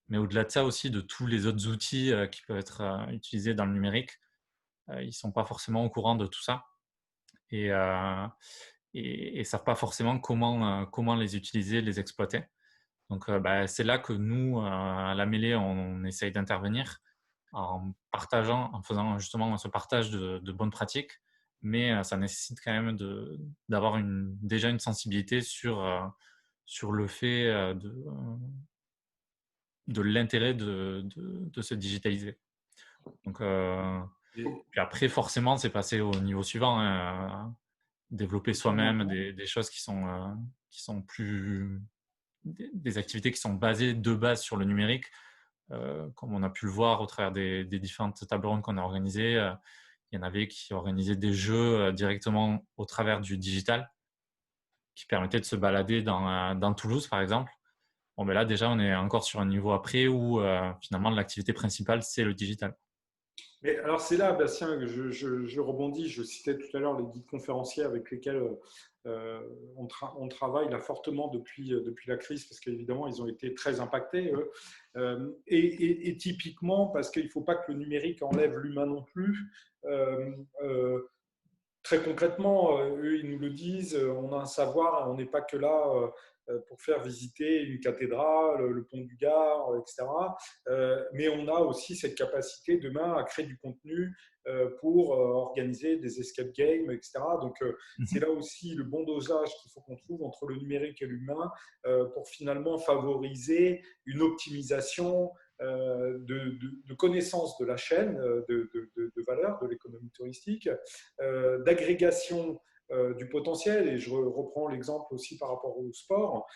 mais au-delà de ça aussi, de tous les autres outils qui peuvent être utilisés dans le numérique, ils ne sont pas forcément au courant de tout ça et ne savent pas forcément comment les utiliser, les exploiter. Donc, c'est là que nous, à la mêlée, on essaye d'intervenir en partageant, en faisant justement ce partage de bonnes pratiques, mais ça nécessite quand même d'avoir déjà une sensibilité sur le fait de l'intérêt de se digitaliser. Donc, puis après, forcément, c'est passé au niveau suivant, hein, développer soi-même des choses qui sont plus des activités qui sont basées de base sur le numérique, comme on a pu le voir au travers des différentes tables rondes qu'on a organisées. Il y en avait qui organisaient des jeux directement au travers du digital, qui permettaient de se balader dans Toulouse, par exemple. Bon, là, déjà, on est encore sur un niveau après où finalement l'activité principale, c'est le digital. Mais alors c'est là, Bastien, que je rebondis. Je citais tout à l'heure les guides conférenciers avec lesquels on travaille là fortement depuis la crise, parce qu'évidemment, ils ont été très impactés. Et typiquement, parce qu'il ne faut pas que le numérique enlève l'humain non plus. Très concrètement, eux, ils nous le disent, on a un savoir, on n'est pas que là pour faire visiter une cathédrale, le pont du Gard, etc. Mais on a aussi cette capacité demain à créer du contenu pour organiser des escape games, etc. Donc, c'est là aussi le bon dosage qu'il faut qu'on trouve entre le numérique et l'humain pour finalement favoriser une optimisation de connaissance de la chaîne de valeur de l'économie touristique, d'agrégation du potentiel. Et je reprends l'exemple aussi par rapport au sport,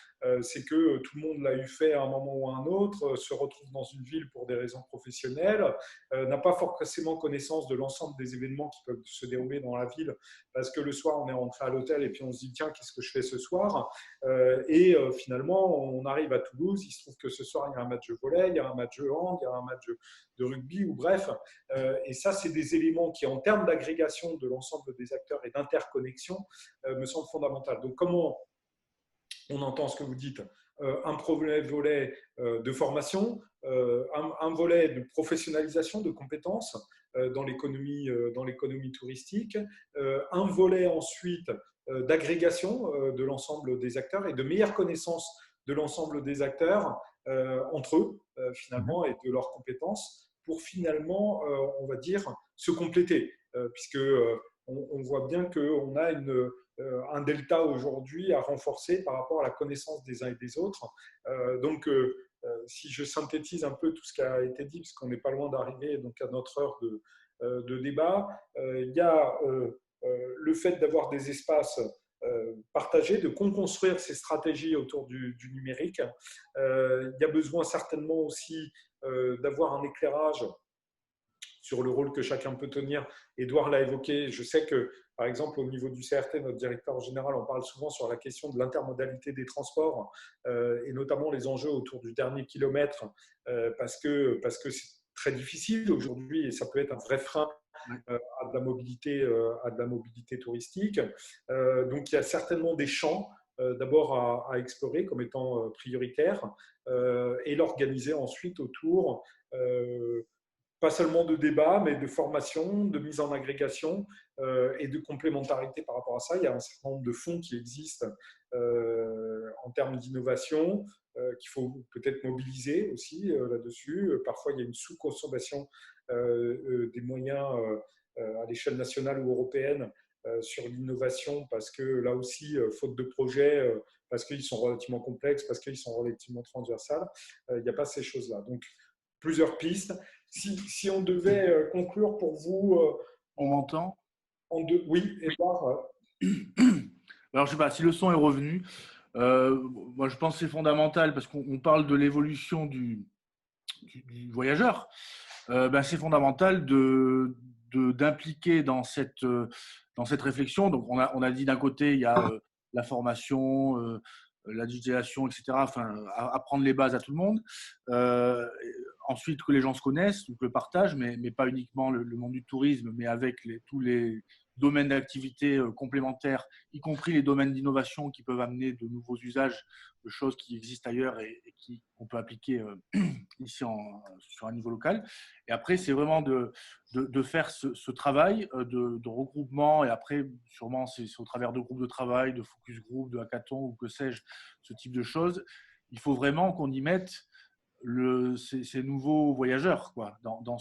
c'est que tout le monde l'a eu fait à un moment ou à un autre, se retrouve dans une ville pour des raisons professionnelles, n'a pas forcément connaissance de l'ensemble des événements qui peuvent se dérouler dans la ville, parce que le soir on est rentré à l'hôtel et puis on se dit tiens, qu'est-ce que je fais ce soir, et finalement on arrive à Toulouse, il se trouve que ce soir il y a un match de volley, il y a un match de hand, il y a un match de rugby, ou bref, et ça c'est des éléments qui en termes d'agrégation de l'ensemble des acteurs et d'interconnexion me semblent fondamentaux. Donc comment on entend ce que vous dites, un volet de formation, un volet de professionnalisation de compétences dans l'économie touristique, un volet ensuite d'agrégation de l'ensemble des acteurs et de meilleure connaissance de l'ensemble des acteurs entre eux, finalement, et de leurs compétences pour finalement, on va dire, se compléter, puisque on voit bien qu'on a un delta aujourd'hui à renforcer par rapport à la connaissance des uns et des autres. Donc, si je synthétise un peu tout ce qui a été dit, parce qu'on n'est pas loin d'arriver donc à notre heure de débat, il y a le fait d'avoir des espaces partagés, de construire ces stratégies autour du numérique. Il y a besoin certainement aussi d'avoir un éclairage sur le rôle que chacun peut tenir. Édouard l'a évoqué. Je sais que, par exemple, au niveau du CRT, notre directeur général en parle souvent sur la question de l'intermodalité des transports et notamment les enjeux autour du dernier kilomètre parce que c'est très difficile aujourd'hui et ça peut être un vrai frein à de la mobilité touristique. Donc, il y a certainement des champs d'abord à explorer comme étant prioritaires et l'organiser ensuite autour pas seulement de débat, mais de formation, de mise en agrégation et de complémentarité par rapport à ça. Il y a un certain nombre de fonds qui existent en termes d'innovation qu'il faut peut-être mobiliser aussi là-dessus. Parfois, il y a une sous-consommation des moyens à l'échelle nationale ou européenne sur l'innovation parce que là aussi, faute de projets, parce qu'ils sont relativement complexes, parce qu'ils sont relativement transversales, il n'y a pas ces choses-là. Donc, plusieurs pistes. Si on devait conclure pour vous… On m'entend? Oui, Edouard. Alors, je ne sais pas si le son est revenu. Moi, je pense que c'est fondamental parce qu'on parle de l'évolution du voyageur. C'est fondamental d'impliquer dans cette réflexion. Donc, on a dit d'un côté, il y a la formation, la digitalisation, etc. Enfin, apprendre les bases à tout le monde. Ensuite, que les gens se connaissent, donc le partage, mais pas uniquement le monde du tourisme, mais avec tous les domaines d'activité complémentaires, y compris les domaines d'innovation qui peuvent amener de nouveaux usages de choses qui existent ailleurs et qu'on peut appliquer ici sur un niveau local. Et après, c'est vraiment de faire ce travail de regroupement. Et après, sûrement, c'est au travers de groupes de travail, de focus group, de hackathon ou que sais-je, ce type de choses. Il faut vraiment qu'on y mette ces nouveaux voyageurs quoi, dans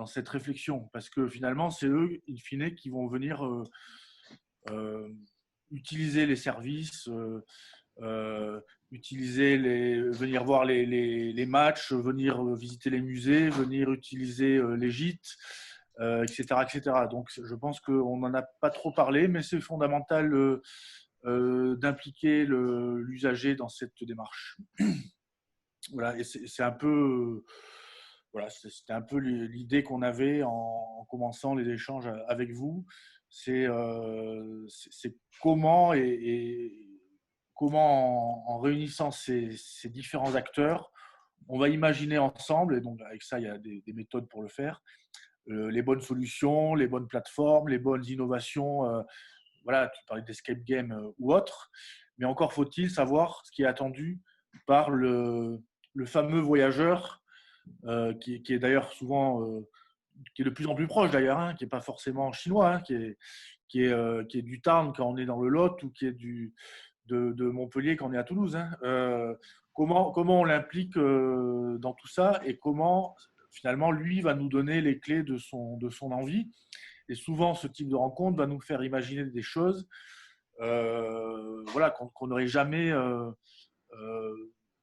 cette réflexion. Parce que finalement, c'est eux, in fine, qui vont venir utiliser les services, venir voir les matchs, venir visiter les musées, venir utiliser les gîtes, etc., etc. Donc, je pense qu'on n'en a pas trop parlé, mais c'est fondamental d'impliquer l'usager dans cette démarche. Voilà, et c'est un peu, voilà, c'était un peu l'idée qu'on avait en commençant les échanges avec vous. C'est comment comment en réunissant ces différents acteurs, on va imaginer ensemble, et donc avec ça, il y a des méthodes pour le faire, les bonnes solutions, les bonnes plateformes, les bonnes innovations. Voilà, tu parlais d'escape game ou autre, mais encore faut-il savoir ce qui est attendu par le fameux voyageur qui est d'ailleurs souvent, qui est de plus en plus proche d'ailleurs, hein, qui n'est pas forcément chinois, hein, qui est du Tarn quand on est dans le Lot ou qui est de Montpellier quand on est à Toulouse. Hein. Comment on l'implique dans tout ça et comment finalement lui va nous donner les clés de son envie. Et souvent, ce type de rencontre va nous faire imaginer des choses voilà, qu'on n'aurait jamais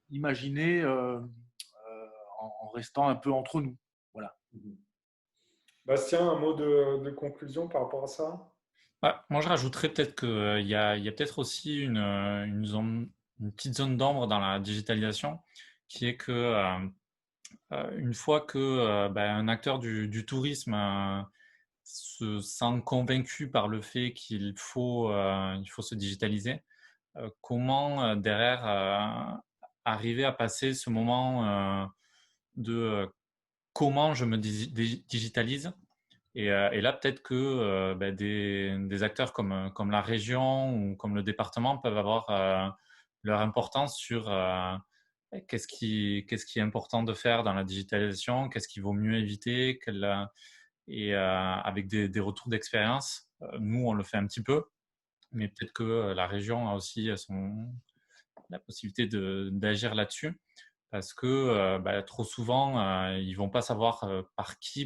imaginé en restant un peu entre nous. Voilà. Bastien, un mot de conclusion par rapport à ça? Moi, je rajouterais peut-être qu'il y a peut-être aussi une petite zone d'ombre dans la digitalisation, qui est que une fois que un acteur du tourisme se sent convaincu par le fait qu'il faut se digitaliser, comment derrière arriver à passer ce moment de comment je me digitalise et là, peut-être que des acteurs comme la région ou comme le département peuvent avoir leur importance sur qu'est-ce qui est important de faire dans la digitalisation, qu'est-ce qu'il vaut mieux éviter, et avec des retours d'expérience. Nous, on le fait un petit peu, mais peut-être que la région a aussi la possibilité d'agir là-dessus, parce que trop souvent, ils vont pas savoir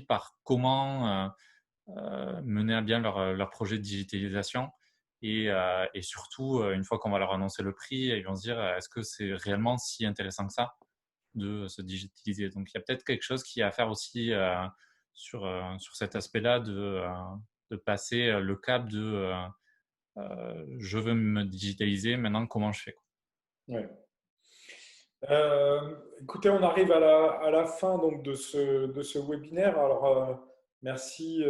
par comment mener à bien leur projet de digitalisation. Et surtout, une fois qu'on va leur annoncer le prix, ils vont se dire est-ce que c'est réellement si intéressant que ça de se digitaliser. Donc, il y a peut-être quelque chose qui est à faire aussi sur cet aspect-là de passer le cap de je veux me digitaliser, maintenant comment je fais, quoi. Ouais. Écoutez, on arrive à la fin donc, de ce webinaire. Alors, merci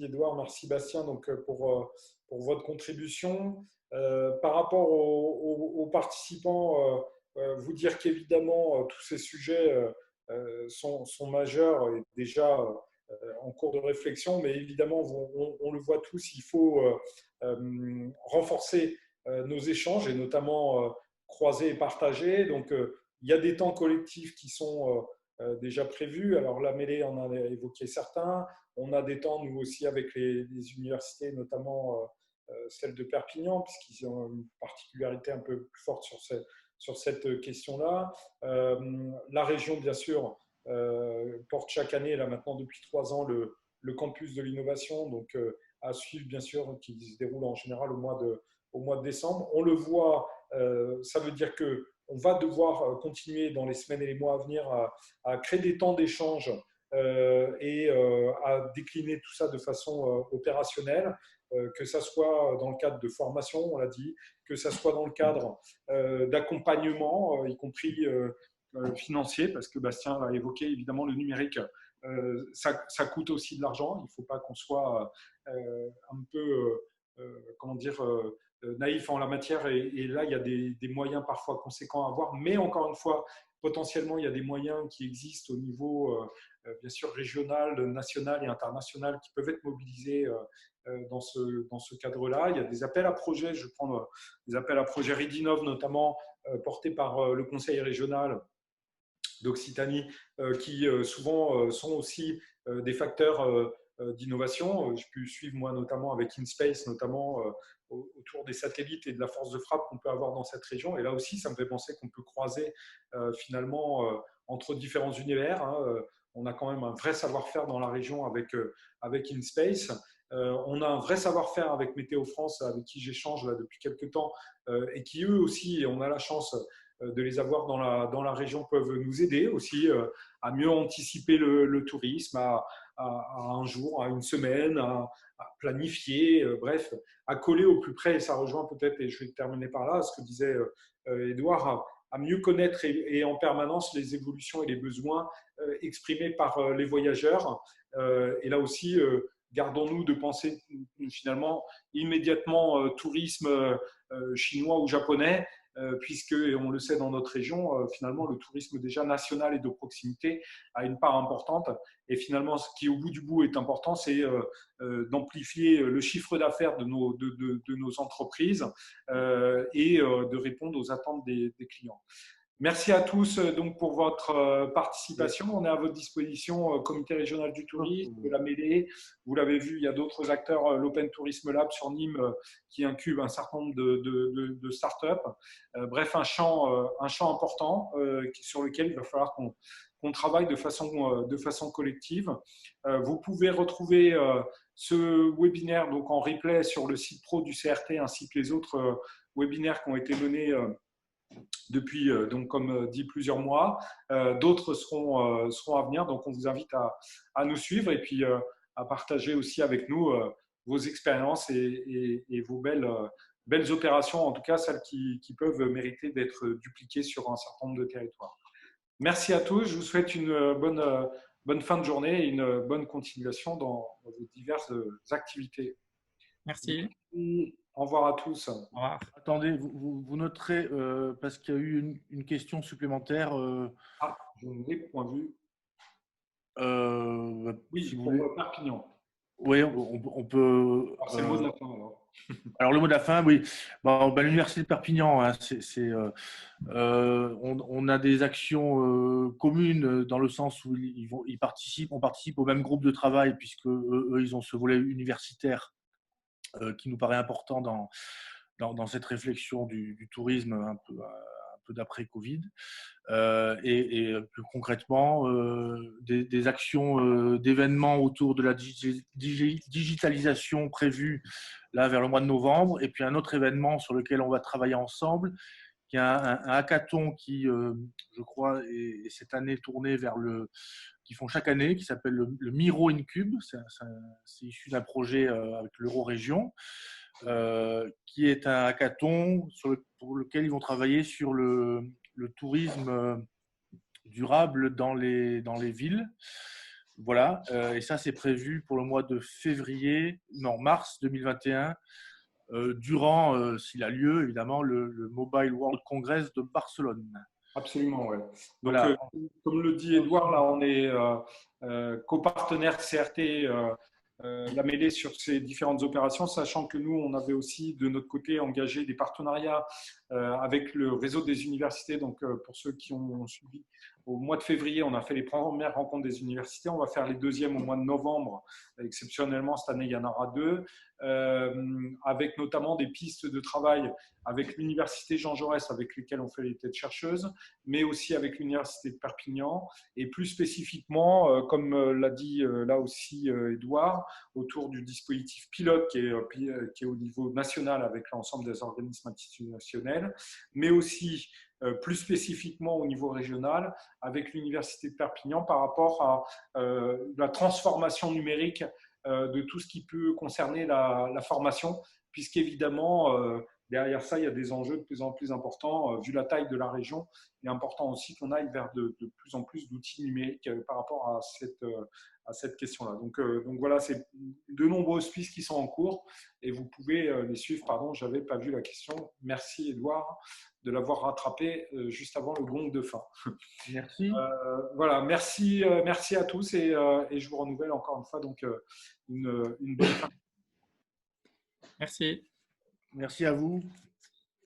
Edouard, merci Bastien donc, pour votre contribution. Par rapport aux participants, vous dire qu'évidemment, tous ces sujets sont majeurs et déjà en cours de réflexion, mais évidemment, on le voit tous, il faut renforcer nos échanges et notamment croiser et partager. Donc, il y a des temps collectifs qui sont déjà prévus. Alors, la mêlée en a évoqué certains. On a des temps, nous aussi, avec les universités, notamment celle de Perpignan, puisqu'ils ont une particularité un peu plus forte sur cette question-là. La région, bien sûr, porte chaque année, là maintenant depuis 3 ans, le campus de l'innovation, donc à suivre, bien sûr, qui se déroule en général au mois de décembre. On le voit, ça veut dire qu'on va devoir continuer dans les semaines et les mois à venir à créer des temps d'échange et à décliner tout ça de façon opérationnelle, que ça soit dans le cadre de formation, on l'a dit, que ça soit dans le cadre d'accompagnement, y compris financier, parce que Bastien l'a évoqué, évidemment, le numérique, ça coûte aussi de l'argent. Il ne faut pas qu'on soit un peu, comment dire, naïf en la matière. Et là, il y a des moyens parfois conséquents à avoir. Mais encore une fois, potentiellement, il y a des moyens qui existent au niveau, bien sûr, régional, national et international qui peuvent être mobilisés dans ce cadre-là. Il y a des appels à projets. Je prends des appels à projets Redinov, notamment portés par le conseil régional d'Occitanie, qui souvent sont aussi des facteurs d'innovation. J'ai pu suivre moi notamment avec InSpace, notamment autour des satellites et de la force de frappe qu'on peut avoir dans cette région. Et là aussi, ça me fait penser qu'on peut croiser finalement entre différents univers. On a quand même un vrai savoir-faire dans la région avec InSpace. On a un vrai savoir-faire avec Météo France, avec qui j'échange là depuis quelques temps, et qui eux aussi, et on a la chance de les avoir dans la région, peuvent nous aider aussi à mieux anticiper le tourisme, à un jour, à une semaine, à planifier, bref, à coller au plus près. Et ça rejoint peut-être, et je vais terminer par là, ce que disait Edouard, à mieux connaître et en permanence les évolutions et les besoins exprimés par les voyageurs. Et là aussi, gardons-nous de penser finalement immédiatement tourisme chinois ou japonais, puisque, et on le sait dans notre région, finalement, le tourisme déjà national et de proximité a une part importante. Et finalement, ce qui, au bout du bout, est important, c'est d'amplifier le chiffre d'affaires de nos entreprises et de répondre aux attentes des clients. Merci à tous donc pour votre participation. On est à votre disposition, Comité régional du tourisme, de la mêlée. Vous l'avez vu, il y a d'autres acteurs, l'Open Tourisme Lab sur Nîmes, qui incube un certain nombre de startups. Bref, un champ important sur lequel il va falloir qu'on travaille de façon collective. Vous pouvez retrouver ce webinaire donc en replay sur le site pro du CRT ainsi que les autres webinaires qui ont été menés depuis, donc, comme dit, plusieurs mois. D'autres seront à venir, donc on vous invite à nous suivre et puis à partager aussi avec nous vos expériences et vos belles opérations, en tout cas celles qui peuvent mériter d'être dupliquées sur un certain nombre de territoires. Merci à tous, je vous souhaite une bonne fin de journée et une bonne continuation dans vos diverses activités. Merci. Au revoir à tous. Au revoir. Attendez, vous noterez, parce qu'il y a eu une question supplémentaire. Je ne l'ai point vu. Oui, si vous pour voulez. Perpignan. Oui, on peut. C'est le mot de la fin alors. Alors, le mot de la fin, oui. Bon, ben, l'Université de Perpignan, hein, on a des actions communes dans le sens où on participe au même groupe de travail, puisque eux, ils ont ce volet universitaire qui nous paraît important dans cette réflexion du tourisme un peu d'après-Covid. Et plus concrètement, des actions d'événements autour de la digitalisation prévues là vers le mois de novembre, et puis un autre événement sur lequel on va travailler ensemble, qui est un hackathon qui, je crois, est cette année tourné vers qui font chaque année, qui s'appelle le Miro Incube. C'est issu d'un projet avec l'Eurorégion, qui est un hackathon pour lequel ils vont travailler sur le tourisme durable dans les villes. Voilà, et ça c'est prévu pour le mois de mars 2021, durant, s'il a lieu, évidemment, le Mobile World Congress de Barcelone. Absolument, ouais. Donc, Voilà. comme le dit Edouard, là, on est copartenaire CRT la mêlée sur ces différentes opérations, sachant que nous, on avait aussi de notre côté engagé des partenariats avec le réseau des universités. Donc, pour ceux qui ont suivi, au mois de février, on a fait les premières rencontres des universités. On va faire les deuxièmes au mois de novembre. Exceptionnellement, cette année, il y en aura 2, avec notamment des pistes de travail avec l'université Jean Jaurès, avec lesquelles on fait les têtes chercheuses, mais aussi avec l'université de Perpignan, et plus spécifiquement, comme l'a dit là aussi Edouard, autour du dispositif pilote qui est au niveau national avec l'ensemble des organismes institutionnels, mais aussi plus spécifiquement au niveau régional avec l'université de Perpignan par rapport à la transformation numérique de tout ce qui peut concerner la formation, puisqu'évidemment, derrière ça, il y a des enjeux de plus en plus importants. Vu la taille de la région, il est important aussi qu'on aille vers de plus en plus d'outils numériques par rapport à cette question-là. Donc voilà, c'est de nombreuses pistes qui sont en cours et vous pouvez les suivre. Pardon, je n'avais pas vu la question. Merci Edouard de l'avoir rattrapé juste avant le gong de fin. Merci. Voilà, merci à tous et je vous renouvelle encore une fois donc, une bonne fin. Merci. Merci à vous.